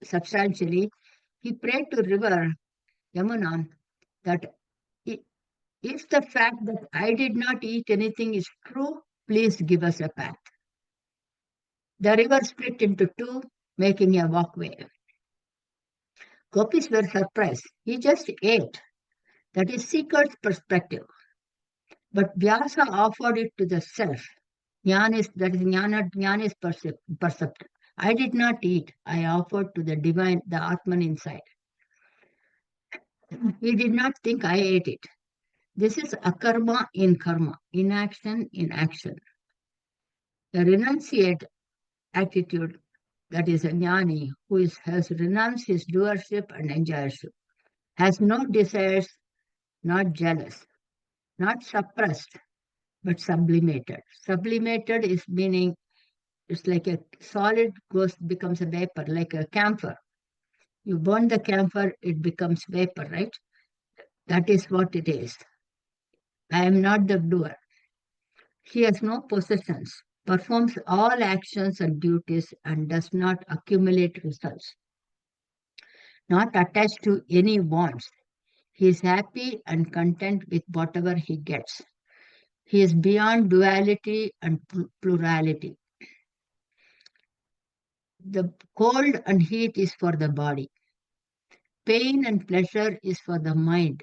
S2: substantially, he prayed to river Yamuna that if the fact that I did not eat anything is true, please give us a path. The river split into two, making a walkway. Gopis were surprised. He just ate. That is seeker's perspective. But Vyasa offered it to the self. Jnana is perceptive. I did not eat. I offered to the divine, the Atman inside. He did not think I ate it. This is akarma in karma, inaction in action. The renunciate attitude, that is a jnani, who has renounced his doership and enjoyership, has no desires, not jealous, not suppressed, but sublimated. Sublimated is meaning it's like a solid becomes a vapor, like a camphor. You burn the camphor, it becomes vapor, right? That is what it is. I am not the doer. He has no possessions, performs all actions and duties, and does not accumulate results. Not attached to any wants. He is happy and content with whatever he gets. He is beyond duality and plurality. The cold and heat is for the body. Pain and pleasure is for the mind.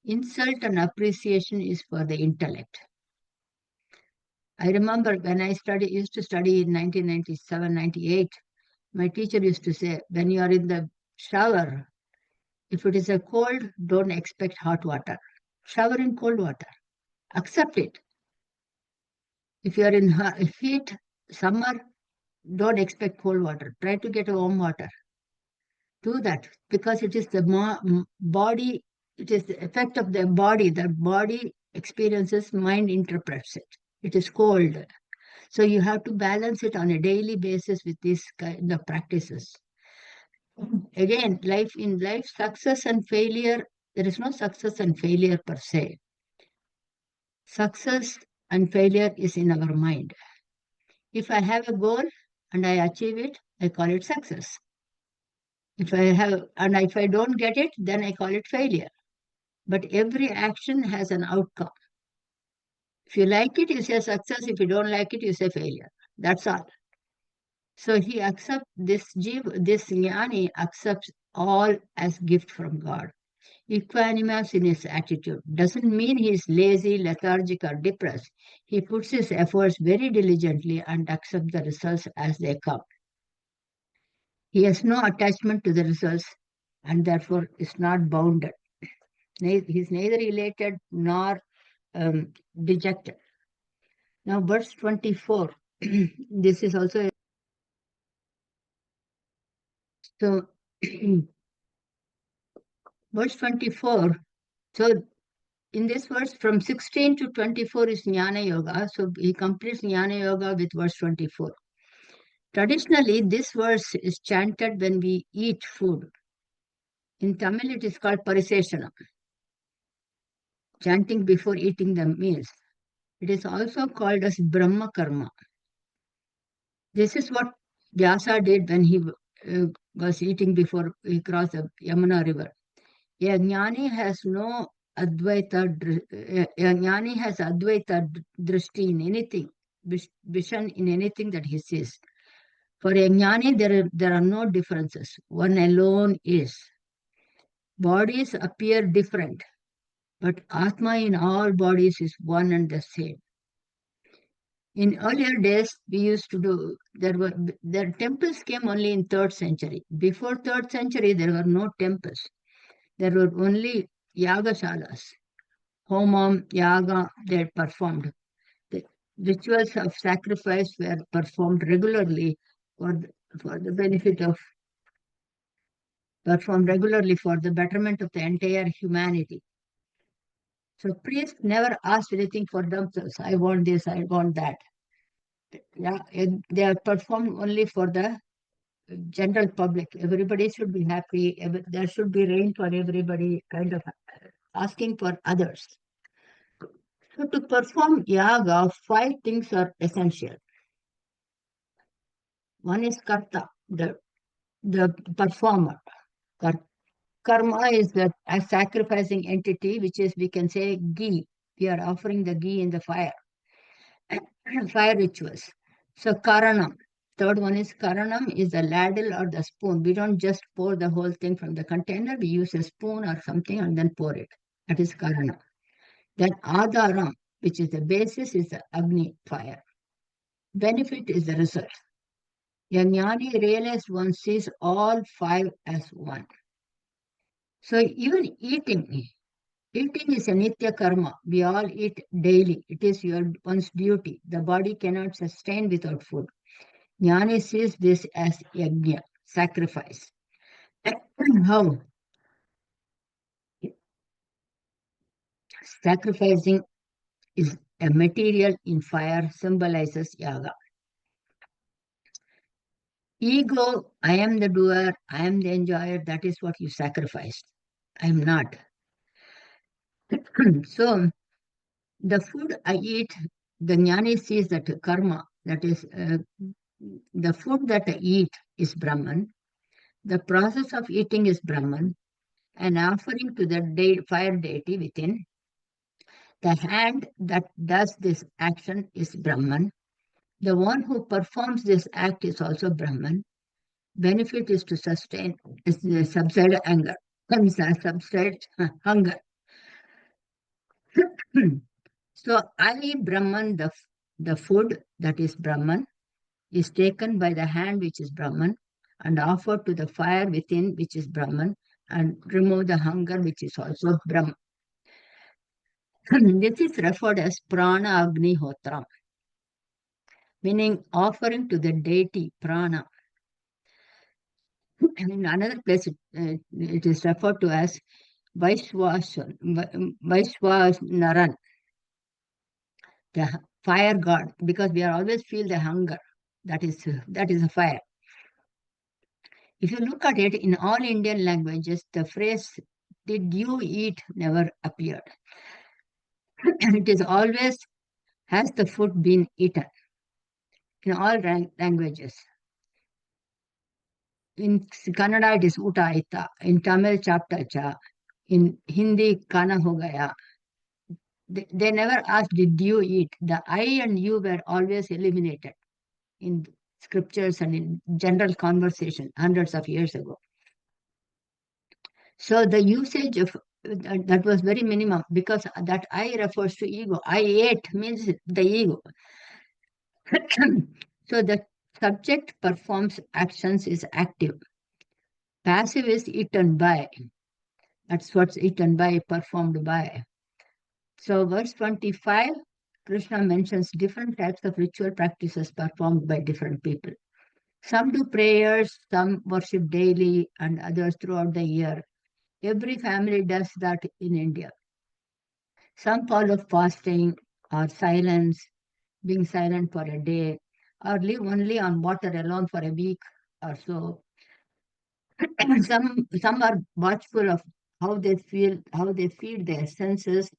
S2: Insult and appreciation is for the intellect. I remember when I used to study in 1997, 98, my teacher used to say, when you are in the shower, if it is a cold, don't expect hot water. Shower in cold water. Accept it. If you are in heat, summer, don't expect cold water. Try to get warm water. Do that because it is the body, it is the effect of the body. The body experiences, mind interprets it. It is cold. So you have to balance it on a daily basis with these kind of practices. Again, in life, success and failure, there is no success and failure per se. Success and failure is in our mind. If I have a goal and I achieve it, I call it success. If I don't get it, then I call it failure. But every action has an outcome. If you like it, you say success. If you don't like it, you say failure. That's all. So he accepts this jnani accepts all as gift from God. Equanimous in his attitude doesn't mean he is lazy, lethargic, or depressed. He puts his efforts very diligently and accepts the results as they come. He has no attachment to the results and therefore is not bounded. He is neither elated nor dejected. Now, verse 24. This is also so. Verse 24. So, in this verse, from 16 to 24 is Jnana Yoga. So, he completes Jnana Yoga with verse 24. Traditionally, this verse is chanted when we eat food. In Tamil, it is called Pariseshanam, chanting before eating the meals. It is also called as Brahma Karma. This is what Vyasa did when he was eating before he crossed the Yamuna river. A jnani has no Advaita, a jnani has Advaita drishti in anything, vision in anything that he sees. For a jnani, there are no differences. One alone is. Bodies appear different, but Atma in all bodies is one and the same. In earlier days, we used to do, their temples came only in 3rd century. Before 3rd century, there were no temples. There were only yagashalas. Homam, yaga, they performed. The rituals of sacrifice were performed regularly for the benefit of, performed regularly for the betterment of the entire humanity. So priests never asked anything for themselves. I want this, I want that. Yeah, they are performed only for the general public. Everybody should be happy. There should be rain for everybody, kind of asking for others. So to perform yaga, 5 things are essential. One is karta, the performer. Karma is a sacrificing entity, which is, we can say, ghee. We are offering the ghee in the fire. Fire rituals. So karanam. 3rd one is karanam, is the ladle or the spoon. We don't just pour the whole thing from the container. We use a spoon or something and then pour it. That is karanam. Then adharam, which is the basis, is the agni, fire. Benefit is the result. A jnani realized one sees all 5 as one. So even eating is a nitya karma. We all eat daily. It is one's duty. The body cannot sustain without food. Jnani sees this as yajna, sacrifice. How? Sacrificing is a material in fire, symbolizes yaga. Ego, I am the doer, I am the enjoyer, that is what you sacrificed. I am not. So, the food I eat, the jnani sees that karma, that is, the food that I eat is Brahman. The process of eating is Brahman. An offering to the fire deity within. The hand that does this action is Brahman. The one who performs this act is also Brahman. Benefit is to sustain, subside anger, subside hunger. So I, Brahman, the food that is Brahman, is taken by the hand which is Brahman and offered to the fire within which is Brahman and remove the hunger which is also Brahman. This is referred as Prana Agni Hotram, meaning offering to the deity Prana. And in another place, it is referred to as Vaishwanaran, the fire god, because we always feel the hunger. That is a fire. If you look at it, in all Indian languages, the phrase, did you eat, never appeared. It is always, has the food been eaten? In all languages. In Kannada, it is uta aita. In Tamil, chapta cha. In Hindi, kana ho gaya. They never asked, did you eat? The I and you were always eliminated in scriptures and in general conversation hundreds of years ago. So the usage of that was very minimum, because that I refers to ego. I ate means the ego. So the subject performs actions, is active. Passive is eaten by. That's what's eaten by, performed by. So verse 25, Krishna mentions different types of ritual practices performed by different people. Some do prayers, some worship daily, and others throughout the year. Every family does that in India. Some follow fasting or silence, being silent for a day. or live only on water alone for a week or so. Some are watchful of how they feel, how they feed their senses,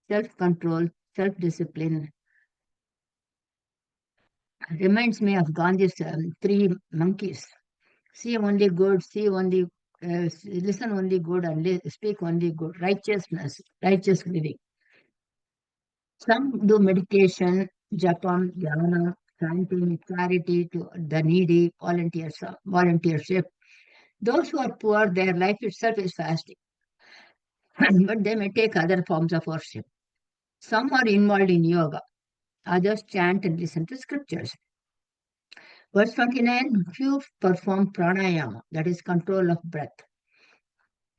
S2: self-control, self-discipline. Reminds me of Gandhi's three monkeys. See only good, listen only good, and speak only good. Righteousness, righteous living. Some do meditation, japam, jnana, chanting, charity to the needy, volunteership. Those who are poor, their life itself is fasting, but they may take other forms of worship. Some are involved in yoga, others chant and listen to scriptures. Verse 29, few perform pranayama, that is control of breath.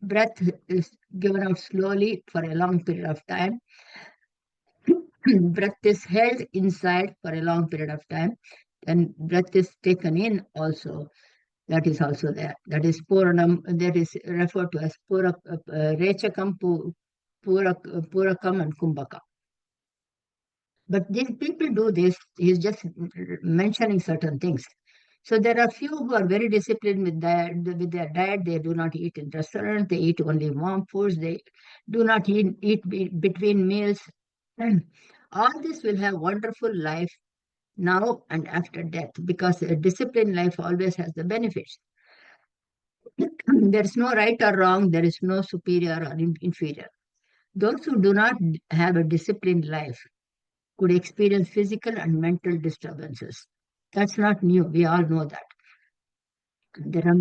S2: Breath is given out slowly for a long period of time. Breath is held inside for a long period of time. And breath is taken in also. That is also there. That is Puranam, that is referred to as Rechakam, Purakam, and Kumbhaka. But these people do this, he's just mentioning certain things. So there are few who are very disciplined with their diet. They do not eat in restaurants, they eat only warm foods, they do not eat between meals. And all this will have wonderful life now and after death, because a disciplined life always has the benefits. There is no right or wrong, there is no superior or inferior. Those who do not have a disciplined life could experience physical and mental disturbances. That's not new, we all know that. There are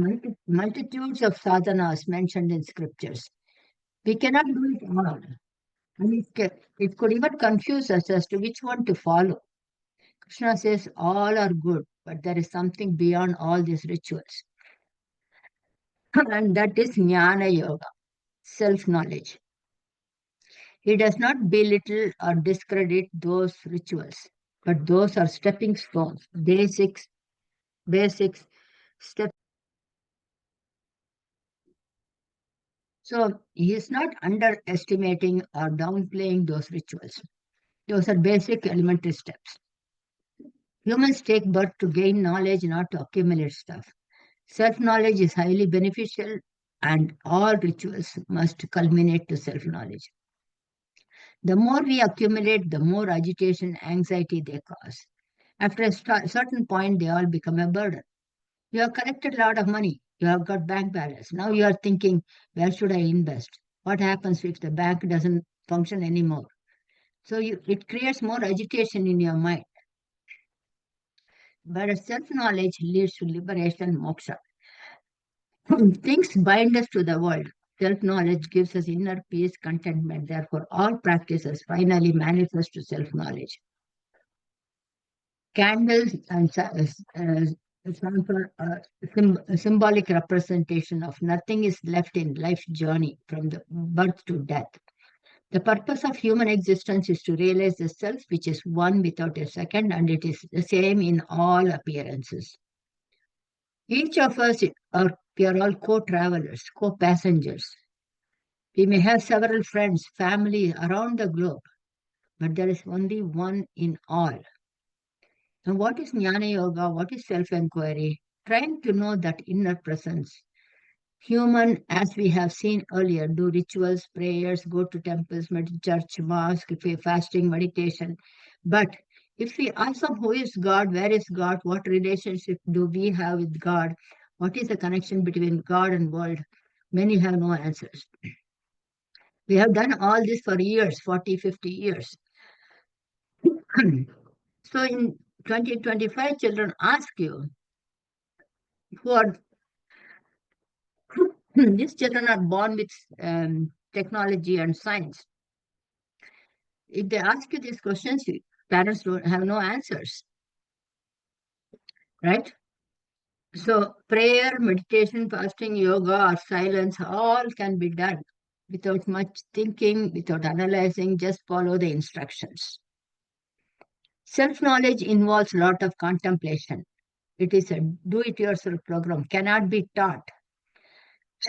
S2: multitudes of sadhanas mentioned in scriptures. We cannot do it all. And it could even confuse us as to which one to follow. Krishna says all are good, but there is something beyond all these rituals. And that is Jnana Yoga, self-knowledge. He does not belittle or discredit those rituals, but those are stepping stones, basics, steps. So he is not underestimating or downplaying those rituals. Those are basic elementary steps. Humans take birth to gain knowledge, not to accumulate stuff. Self-knowledge is highly beneficial, and all rituals must culminate to self-knowledge. The more we accumulate, the more agitation, anxiety they cause. After a certain point, they all become a burden. You have collected a lot of money. You have got bank balance. Now you are thinking, where should I invest? What happens if the bank doesn't function anymore? So it creates more agitation in your mind. But self-knowledge leads to liberation, moksha. Things bind us to the world. Self-knowledge gives us inner peace, contentment. Therefore, all practices finally manifest to self-knowledge. Candles and symbolic representation of nothing is left in life's journey from the birth to death. The purpose of human existence is to realize the self, which is one without a second, and it is the same in all appearances. Each of us we are all co-travelers, co-passengers. We may have several friends, family around the globe, but there is only one in all. And what is Jnana Yoga? What is self-inquiry? Trying to know that inner presence. Human, as we have seen earlier, do rituals, prayers, go to temples, church, mosque, fasting, meditation. But if we ask them who is God, where is God, what relationship do we have with God, what is the connection between God and world, many have no answers. We have done all this for years, 40, 50 years. So in 2025, children ask you, who are these children are born with technology and science. If they ask you these questions, parents don't have no answers, right? So prayer, meditation, fasting, yoga, or silence, all can be done without much thinking, without analyzing, just follow the instructions. Self-knowledge involves a lot of contemplation. It is a do-it-yourself program, cannot be taught.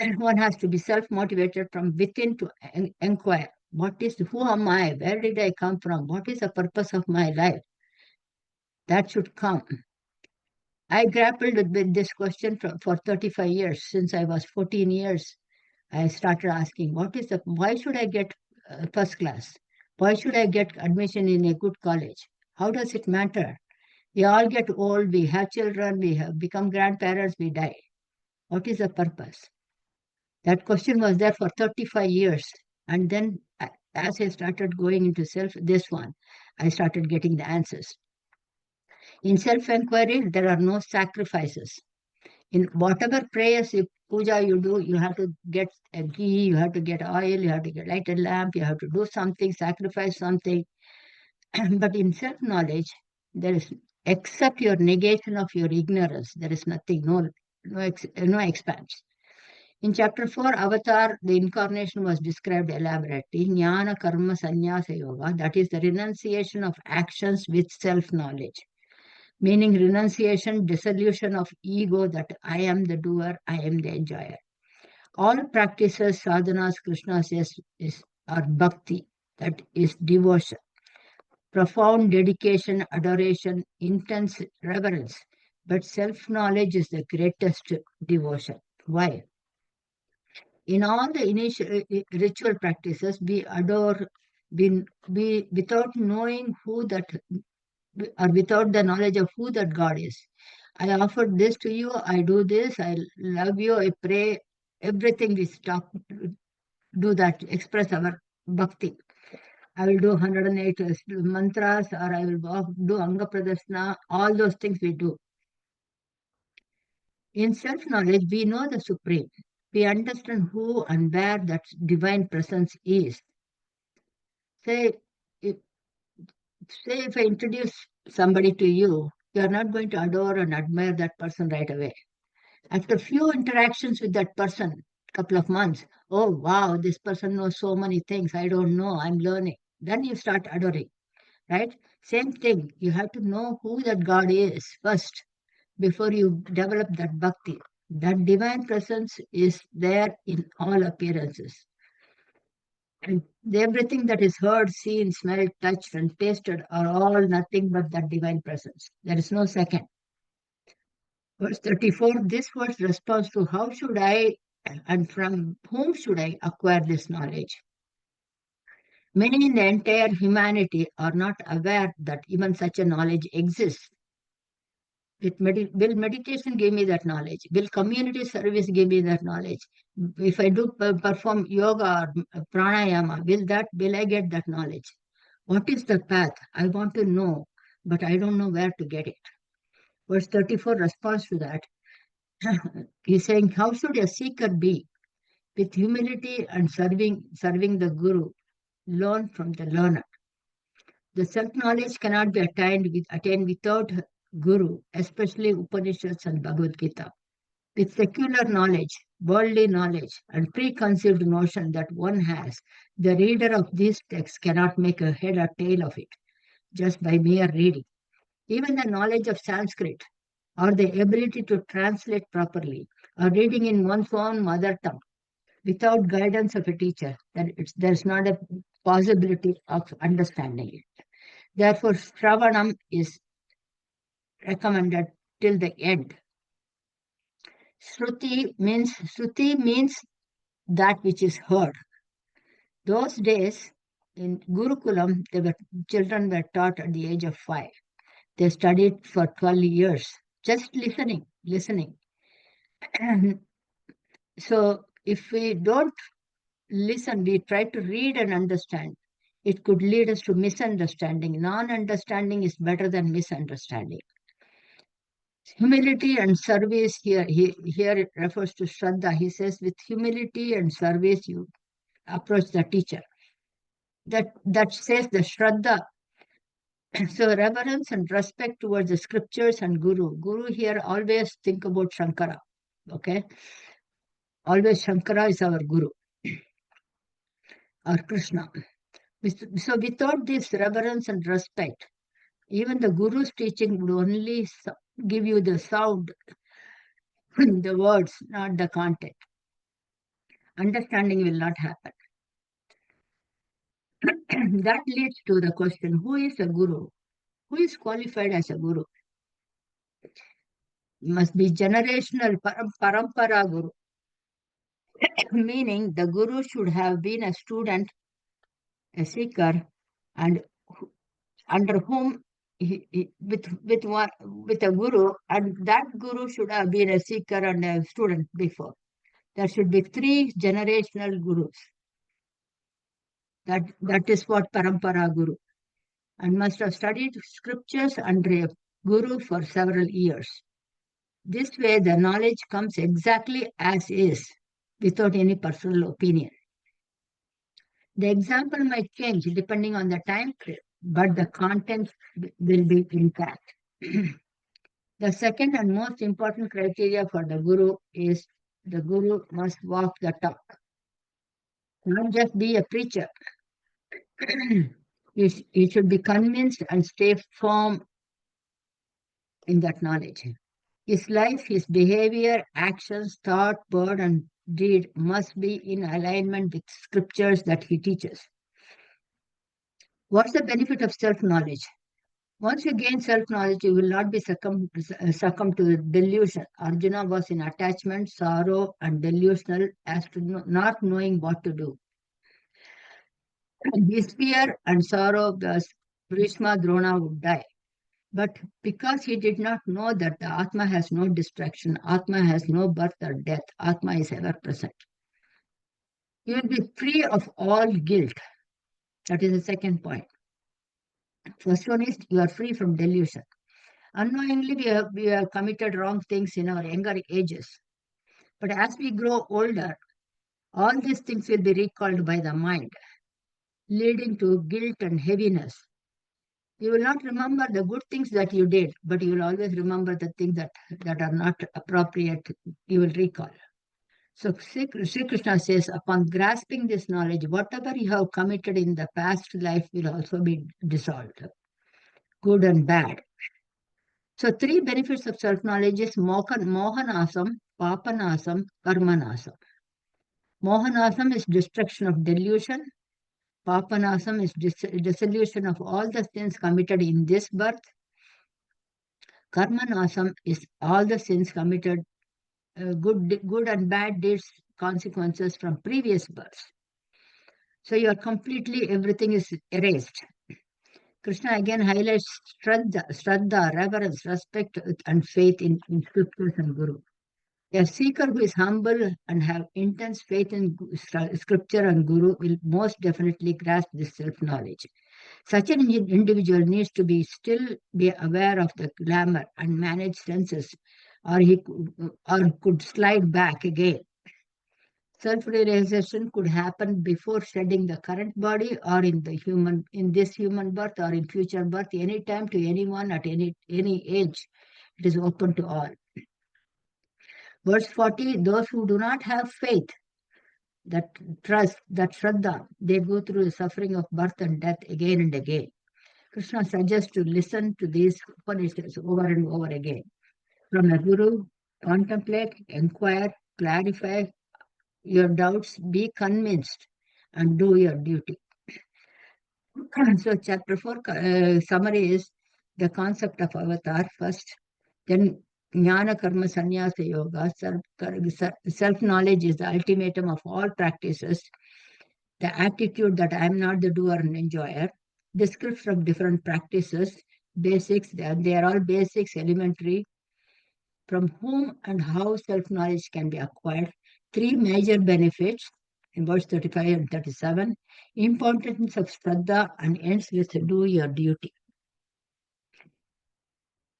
S2: And one has to be self-motivated from within to inquire. Who am I? Where did I come from? What is the purpose of my life? That should come. I grappled with this question for 35 years. Since I was 14 years, I started asking, why should I get first class? Why should I get admission in a good college? How does it matter? We all get old, we have children, we have become grandparents, we die. What is the purpose? That question was there for 35 years. And then as I started going into I started getting the answers. In self-inquiry, there are no sacrifices. In whatever puja you do, you have to get a ghee, you have to get oil, you have to get light a lamp, you have to do something, sacrifice something. But in self-knowledge, there is, except your negation of your ignorance, there is nothing, no expanse. In chapter 4, Avatar, the incarnation was described elaborately. Jnana, Karma, Sanyasa Yoga, that is the renunciation of actions with self-knowledge. Meaning renunciation, dissolution of ego that I am the doer, I am the enjoyer. All practices, sadhanas, Krishna says, are bhakti, that is devotion. Profound dedication, adoration, intense reverence. But self-knowledge is the greatest devotion. Why? In all the initial ritual practices, we adore, without knowing who that, or without the knowledge of who that God is. I offered this to you, I do this, I love you, I pray, everything we stop, do that, express our bhakti. I will do 108 mantras, or I will do Anga Pradasana, all those things we do. In self-knowledge, we know the Supreme. We understand who and where that divine presence is. Say if I introduce somebody to you, you are not going to adore and admire that person right away. After few interactions with that person, couple of months, oh wow, this person knows so many things, I don't know, I'm learning. Then you start adoring, right? Same thing, you have to know who that God is first before you develop that bhakti. That divine presence is there in all appearances. And everything that is heard, seen, smelled, touched, and tasted are all nothing but that divine presence. There is no second. Verse 34, this verse responds to how should I and from whom should I acquire this knowledge? Many in the entire humanity are not aware that even such a knowledge exists. Will meditation give me that knowledge? Will community service give me that knowledge? If I do perform yoga or pranayama, will I get that knowledge? What is the path? I want to know, but I don't know where to get it. Verse 34 responds to that. He's saying, how should a seeker be? With humility and serving the Guru, learn from the learner. The self-knowledge cannot be attained without Guru, especially Upanishads and Bhagavad Gita. With secular knowledge, worldly knowledge, and preconceived notion that one has, the reader of these texts cannot make a head or tail of it, just by mere reading. Even the knowledge of Sanskrit, or the ability to translate properly, or reading in one's own mother tongue, without guidance of a teacher, there's not a possibility of understanding it. Therefore, Shravanam is recommended till the end. Shruti means that which is heard. Those days in Gurukulam, children were taught at the age of 5. They studied for 12 years, just listening. And so if we don't listen, we try to read and understand, it could lead us to misunderstanding. Non-understanding is better than misunderstanding. Humility and service, here it refers to Shraddha. He says, with humility and service, you approach the teacher. That says the Shraddha. So reverence and respect towards the scriptures and Guru. Guru here, always think about Shankara. Okay? Always Shankara is our Guru. Or Krishna. So without this reverence and respect, even the Guru's teaching would only give you the sound, the words, not the content. Understanding will not happen. That leads to the question, who is a Guru? Who is qualified as a Guru? must be generational parampara guru, meaning the guru should have been a student, a seeker, and under whom with a guru, and that guru should have been a seeker and a student before. There should be 3 generational gurus. That is what parampara guru, and must have studied scriptures under a guru for several years. This way, the knowledge comes exactly as is, without any personal opinion. The example might change depending on the time frame, but the content will be intact. The second and most important criteria for the guru is the guru must walk the talk, not just be a preacher. You should be convinced and stay firm in that knowledge. His life, his behavior, actions, thought, word, and deed must be in alignment with scriptures that he teaches. What's the benefit of self-knowledge? Once you gain self-knowledge, you will not be succumb to delusion. Arjuna was in attachment, sorrow, and delusional as to not knowing what to do. And his fear and sorrow, thus Bhishma Drona would die. But because he did not know that the Atma has no distraction, Atma has no birth or death, Atma is ever present. You will be free of all guilt. That is the second point. First one is you are free from delusion. Unknowingly, we have committed wrong things in our younger ages. But as we grow older, all these things will be recalled by the mind, leading to guilt and heaviness. You will not remember the good things that you did, but you will always remember the things that are not appropriate, you will recall. So Sri Krishna says, upon grasping this knowledge, whatever you have committed in the past life will also be dissolved, good and bad. So 3 benefits of self-knowledge is mohanasam, papanasam, karmanasam. Mohanasam is destruction of delusion. Papanasam is dissolution of all the sins committed in this birth. Karmanasam is all the sins committed, good and bad deeds, consequences from previous births. So you are completely, everything is erased. Krishna again highlights Shraddha, reverence, respect, and faith in scriptures and Guru. A seeker who is humble and have intense faith in scripture and Guru will most definitely grasp this self-knowledge. Such an individual needs to be aware of the glamour and manage senses, or he could slide back again. Self-realization could happen before shedding the current body, or in this human birth, or in future birth, anytime, to anyone at any age. It is open to all. Verse 40, those who do not have faith, that trust, that Shraddha, they go through the suffering of birth and death again and again. Krishna suggests to listen to these Upanishads over and over again. From a guru, contemplate, inquire, clarify your doubts, be convinced, and do your duty. So chapter 4 summary is the concept of avatar first, then Jnana Karma Sanyasa Yoga. Self-knowledge is the ultimatum of all practices. The attitude that I am not the doer and enjoyer. Description of different practices, basics, they are all basics, elementary. From whom and how self-knowledge can be acquired. 3 major benefits in verse 35 and 37. Importance of Shraddha, and ends with do your duty.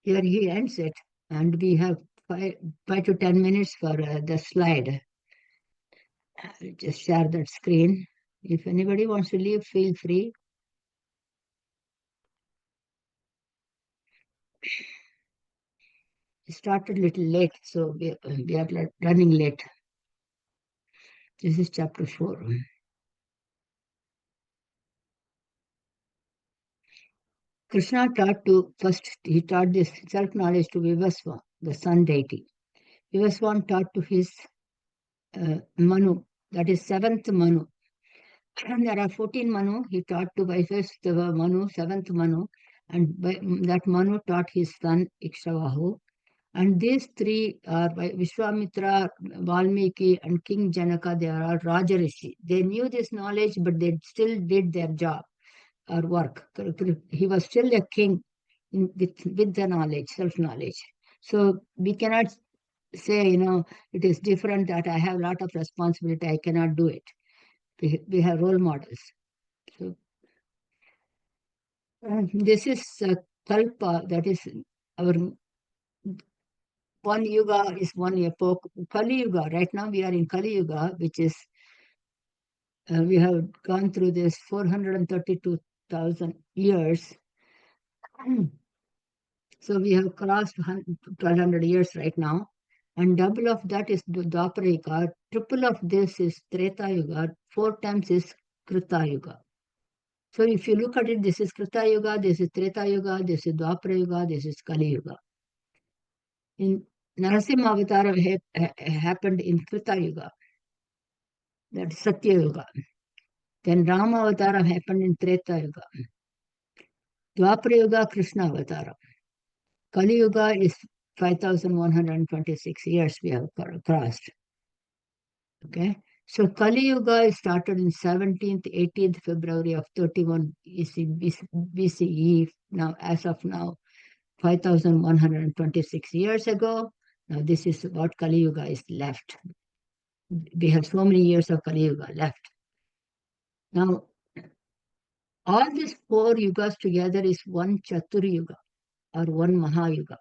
S2: Here he ends it, and we have 5 to 10 minutes for the slide. I'll just share that screen. If anybody wants to leave, feel free. We started a little late, so we are running late. This is chapter 4. Krishna he taught this self-knowledge to Vivasva, the sun deity. Vivaswan taught to his Manu, that is 7th Manu. And there are 14 Manu. He taught to by 5th Manu, 7th Manu, and that Manu taught his son Ikshavahu. And these three are Vishwamitra, Valmiki, and King Janaka. They are all Rajarishi. They knew this knowledge, but they still did their job or work. He was still a king with the knowledge, self-knowledge. So we cannot say, it is different, that I have a lot of responsibility, I cannot do it. We have role models. So this is Kalpa, that is our one yuga, is one epoch. Kali Yuga, right now we are in Kali Yuga, which is, we have gone through this 432,000 years. So we have crossed 1200 years right now. And double of that is Dwapara Yuga. Triple of this is Treta Yuga. 4 times is Krita Yuga. So if you look at it, this is Krita Yuga, this is Treta Yuga, this is Dwapara Yuga, this is Kali Yuga. In Narasimha Avatar happened in Krita Yuga. That's Satya Yuga. Then Rama Avatar happened in Treta Yuga. Dwapara Yuga, Krishna Avatar. Kali Yuga is 5,126 years we have crossed. Okay. So Kali Yuga started in 17th, 18th February of 31 BCE. Now, as of now, 5,126 years ago. Now, this is what Kali Yuga is left. We have so many years of Kali Yuga left. Now, all these 4 yugas together is one Chatur Yuga or one Mahayuga.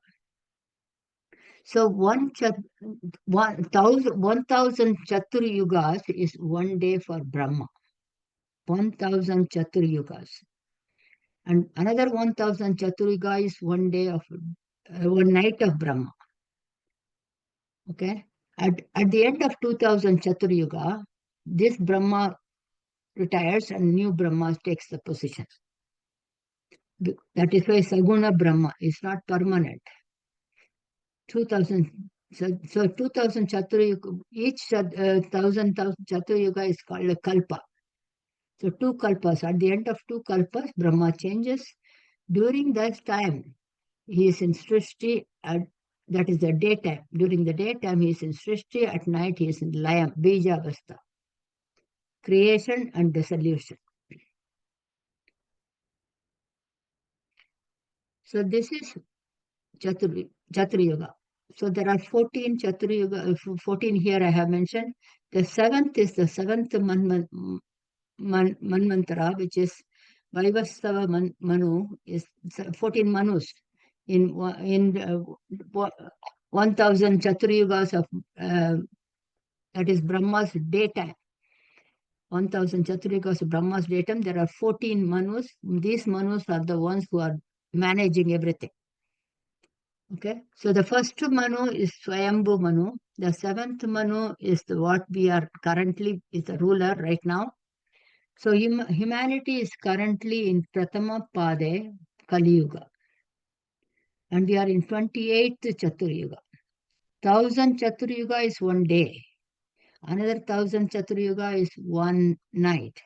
S2: So 1,000 Chatur Yugas is one day for Brahma. 1,000 Chatur Yugas. And another 1,000 Chatur Yuga is one day of, one night of Brahma. Okay. At the end of 2,000 Chatur Yuga, this Brahma retires and new Brahma takes the position. That is why Saguna Brahma is not permanent. 2,000. So 2,000 Chatur Yuga, each 1,000 Chatur Yuga is called a Kalpa. So 2 Kalpas. At the end of 2 Kalpas, Brahma changes. During that time, he is in Srishti, that is the daytime. During the daytime, he is in Srishti. At night, he is in Layam, Bija Avastha. Creation and dissolution. So this is Chatur Yuga. So there are 14 Chatur Yuga, 14 here I have mentioned. The 7th is the 7th Manvantara, which is Vaivastava Manu, is 14 Manus in 1,000 Chatur Yugas of, that is Brahma's daytime. 1,000 Chatur Yugas of Brahma's daytime, there are 14 Manus. These Manus are the ones who are managing everything. Okay, so the first Manu is Swayambhu Manu. The 7th Manu is what we are currently, is the ruler right now. So humanity is currently in Prathama Pade, Kali Yuga. And we are in 28th Chatur Yuga. 1,000 Chatur Yuga is one day. Another 1,000 Chatur Yuga is one night.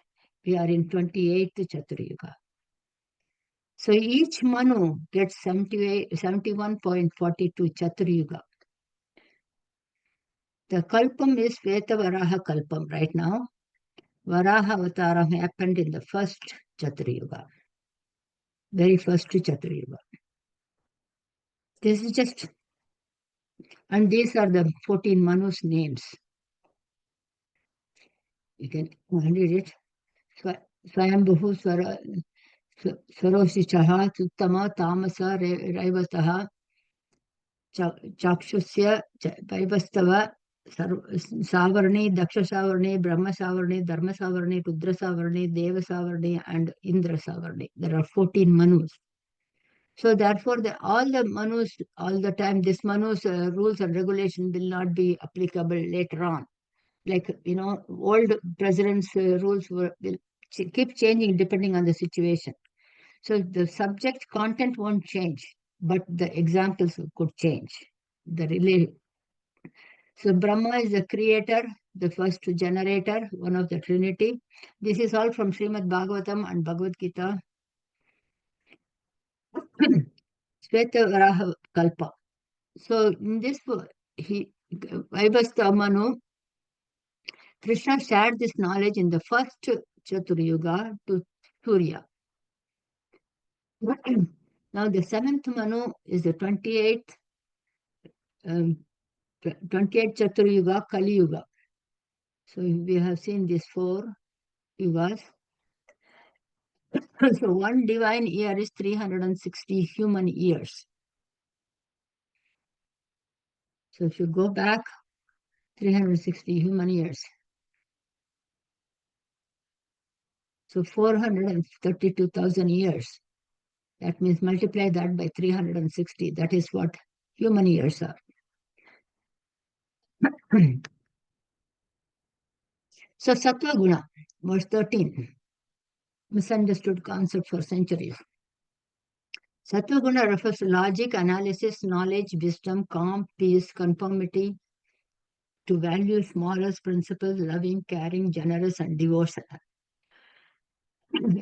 S2: We are in 28th Chatur Yuga. So each Manu gets 71.42 Chatur Yuga. The Kalpam is Veta Varaha Kalpam right now. Varaha Avataram happened in the first Chatur Yuga. Very first Chatur Yuga. This is just, and these are the 14 Manus names. You can read it. Swayambhu Swaroshi Chaha, Tuttama, Tamasa, Raivataha, Chakshusya, Vaivastava, Savarni, Daksha Savarni, Brahma Savarni, Dharma Savarni, Rudra Savarni, Deva Savarni, and Indra Savarni. There are 14 Manus. So therefore, all the Manus, all the time, this Manus rules and regulation will not be applicable later on. Like, old presidents' rules will keep changing depending on the situation. So the subject content won't change, but the examples could change. So Brahma is the creator, the first generator, one of the Trinity. This is all from Srimad Bhagavatam and Bhagavad Gita. Sveta Varaha Kalpa. So in this, Vaibhastamanu, Krishna shared this knowledge in the first Chaturyuga to Surya. Now the seventh Manu is the 28th, 28th Chaturyuga, Kali Yuga. So we have seen these 4 yugas. So one divine year is 360 human years. So if you go back 360 human years, so 432,000 years. That means multiply that by 360. That is what human years are. So Sattva Guna, verse 13, misunderstood concept for centuries. Sattva Guna refers to logic, analysis, knowledge, wisdom, calm, peace, conformity to values, morals, principles, loving, caring, generous, and devotion.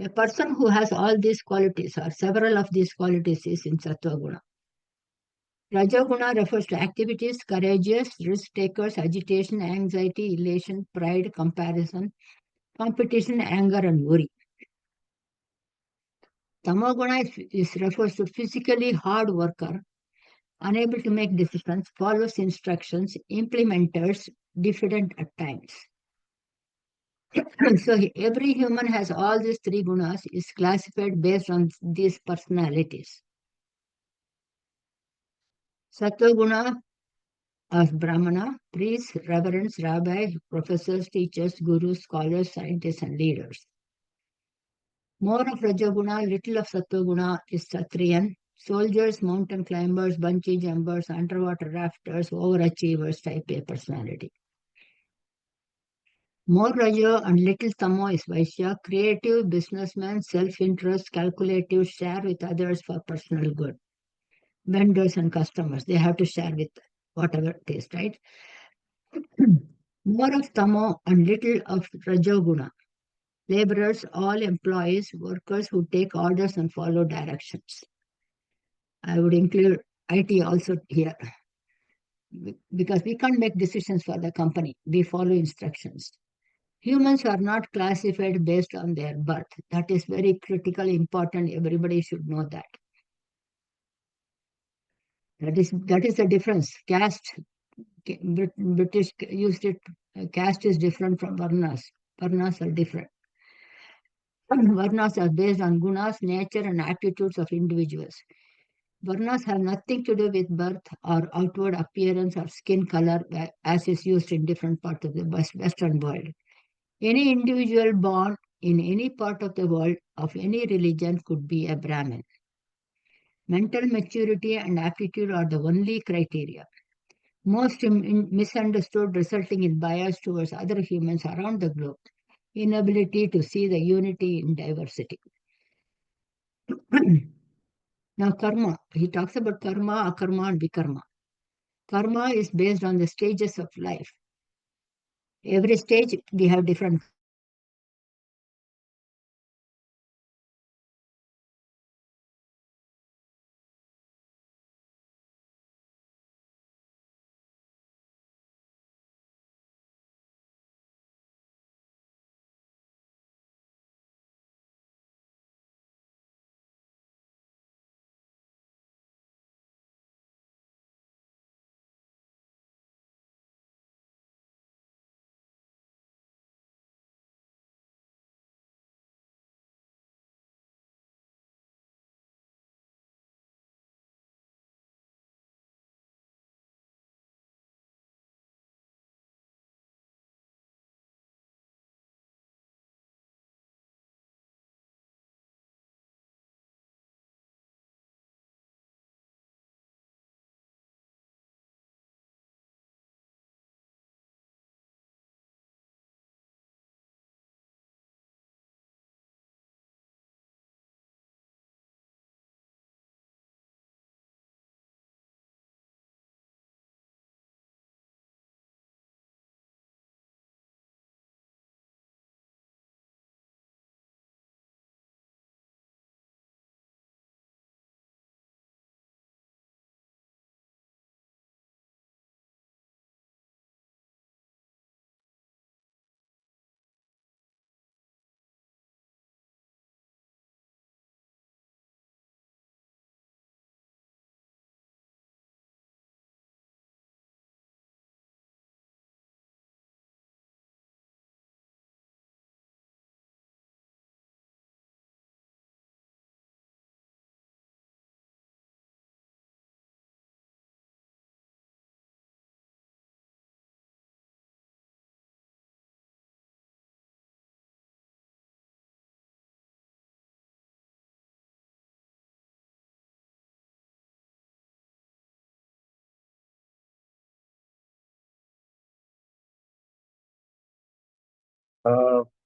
S2: A person who has all these qualities or several of these qualities is in Sattva Guna. Rajoguna refers to activities, courageous, risk takers, agitation, anxiety, elation, pride, comparison, competition, anger, and worry. Tamoguna refers to physically hard worker, unable to make decisions, follows instructions, implementers, diffident at times. So every human has all these 3 gunas, is classified based on these personalities. Sattva guna of Brahmana, priests, reverends, rabbis, professors, teachers, gurus, scholars, scientists, and leaders. More of Rajaguna, little of Sattva is Satriyan, soldiers, mountain climbers, bungee jumpers, underwater rafters, overachievers type A personality. More Raja and little Tamo is Vaishya, creative, businessman, self-interest, calculative, share with others for personal good. Vendors and customers, they have to share with whatever it is, right? More of Tamo and little of Rajoguna. Laborers, all employees, workers who take orders and follow directions. I would include IT also here because we can't make decisions for the company. We follow instructions. Humans are not classified based on their birth. That is very critical, important. Everybody should know that. That is the difference. Caste, British used it. Caste is different from varnas. Varnas are different. Varnas are based on gunas, nature, and attitudes of individuals. Varnas have nothing to do with birth or outward appearance or skin color, as is used in different parts of the Western world. Any individual born in any part of the world of any religion could be a Brahmin. Mental maturity and aptitude are the only criteria. Most misunderstood, resulting in bias towards other humans around the globe. Inability to see the unity in diversity. Now, karma. He talks about karma, akarma, and vikarma. Karma is based on the stages of life. Every stage, we have different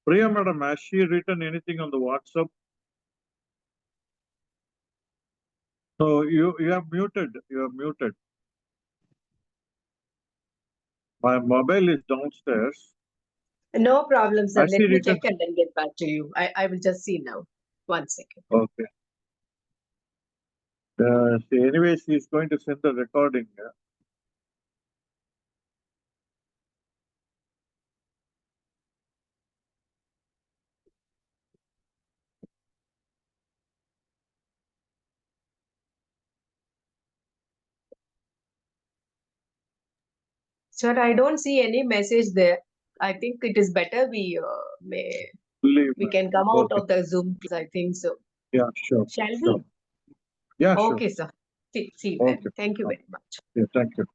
S4: Priya madam, has she written anything on the WhatsApp? So you have muted. You have muted. My mobile is downstairs.
S3: No problem, sir.
S4: Has she
S3: Let me
S4: written?
S3: check and then get back to you. I will just see now. 1 second.
S4: Okay. Anyway, she is going to send the recording.
S3: Sir, I don't see any message there. I think it is better we
S4: Leave.
S3: we can come out of the Zoom, please. I think so.
S4: Yeah, sure.
S3: Shall we?
S4: Sure. Yeah, sure.
S3: Okay, sir. See you then.
S4: Okay.
S3: Thank you very much.
S4: Yeah, thank you.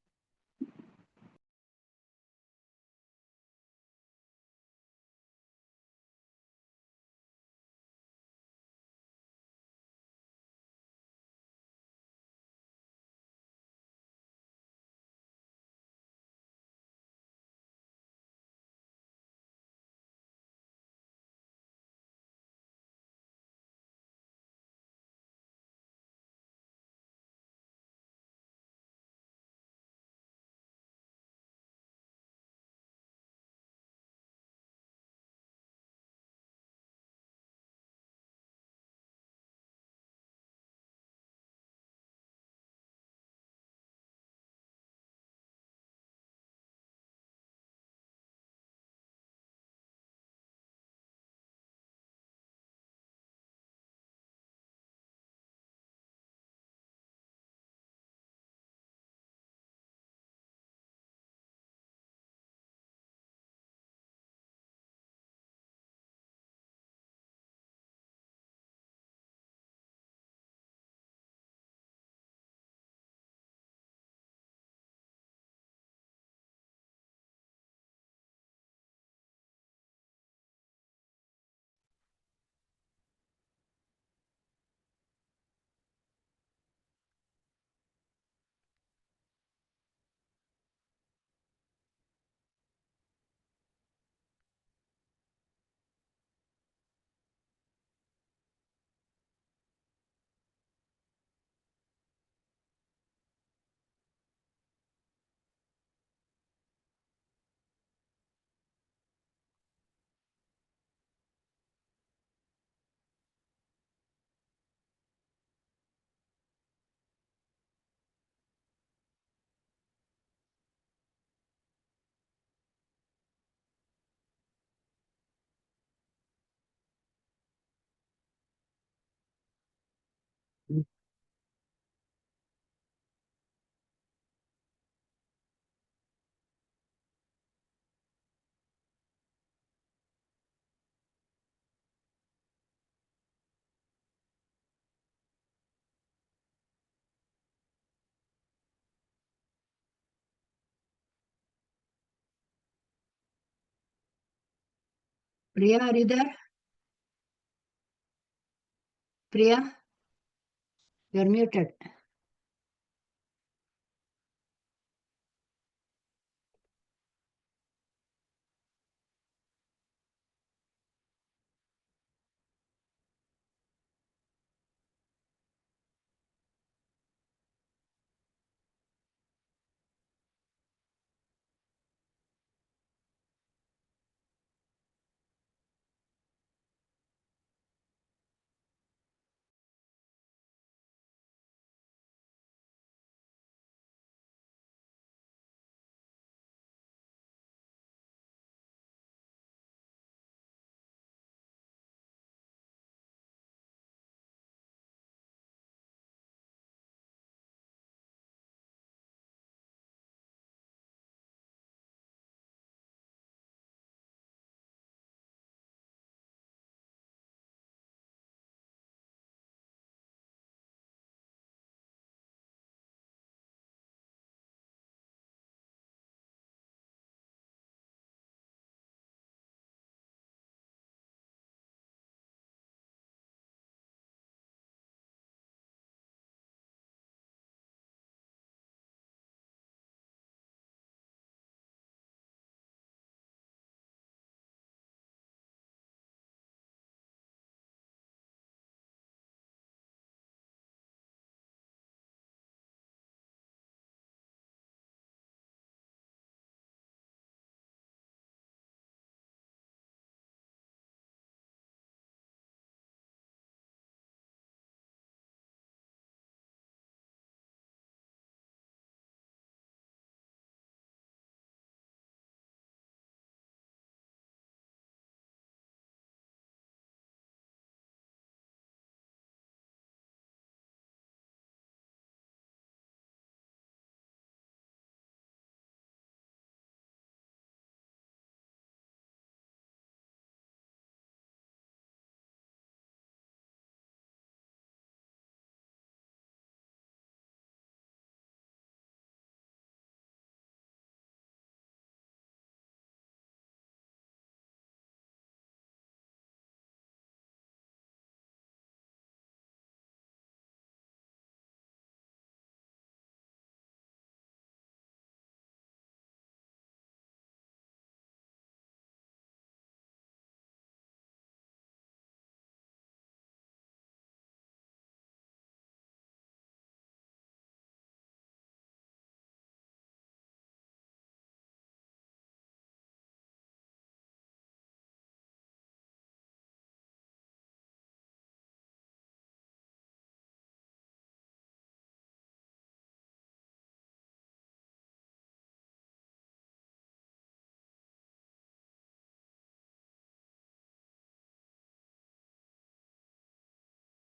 S2: Priya, are you there? Priya, you're muted.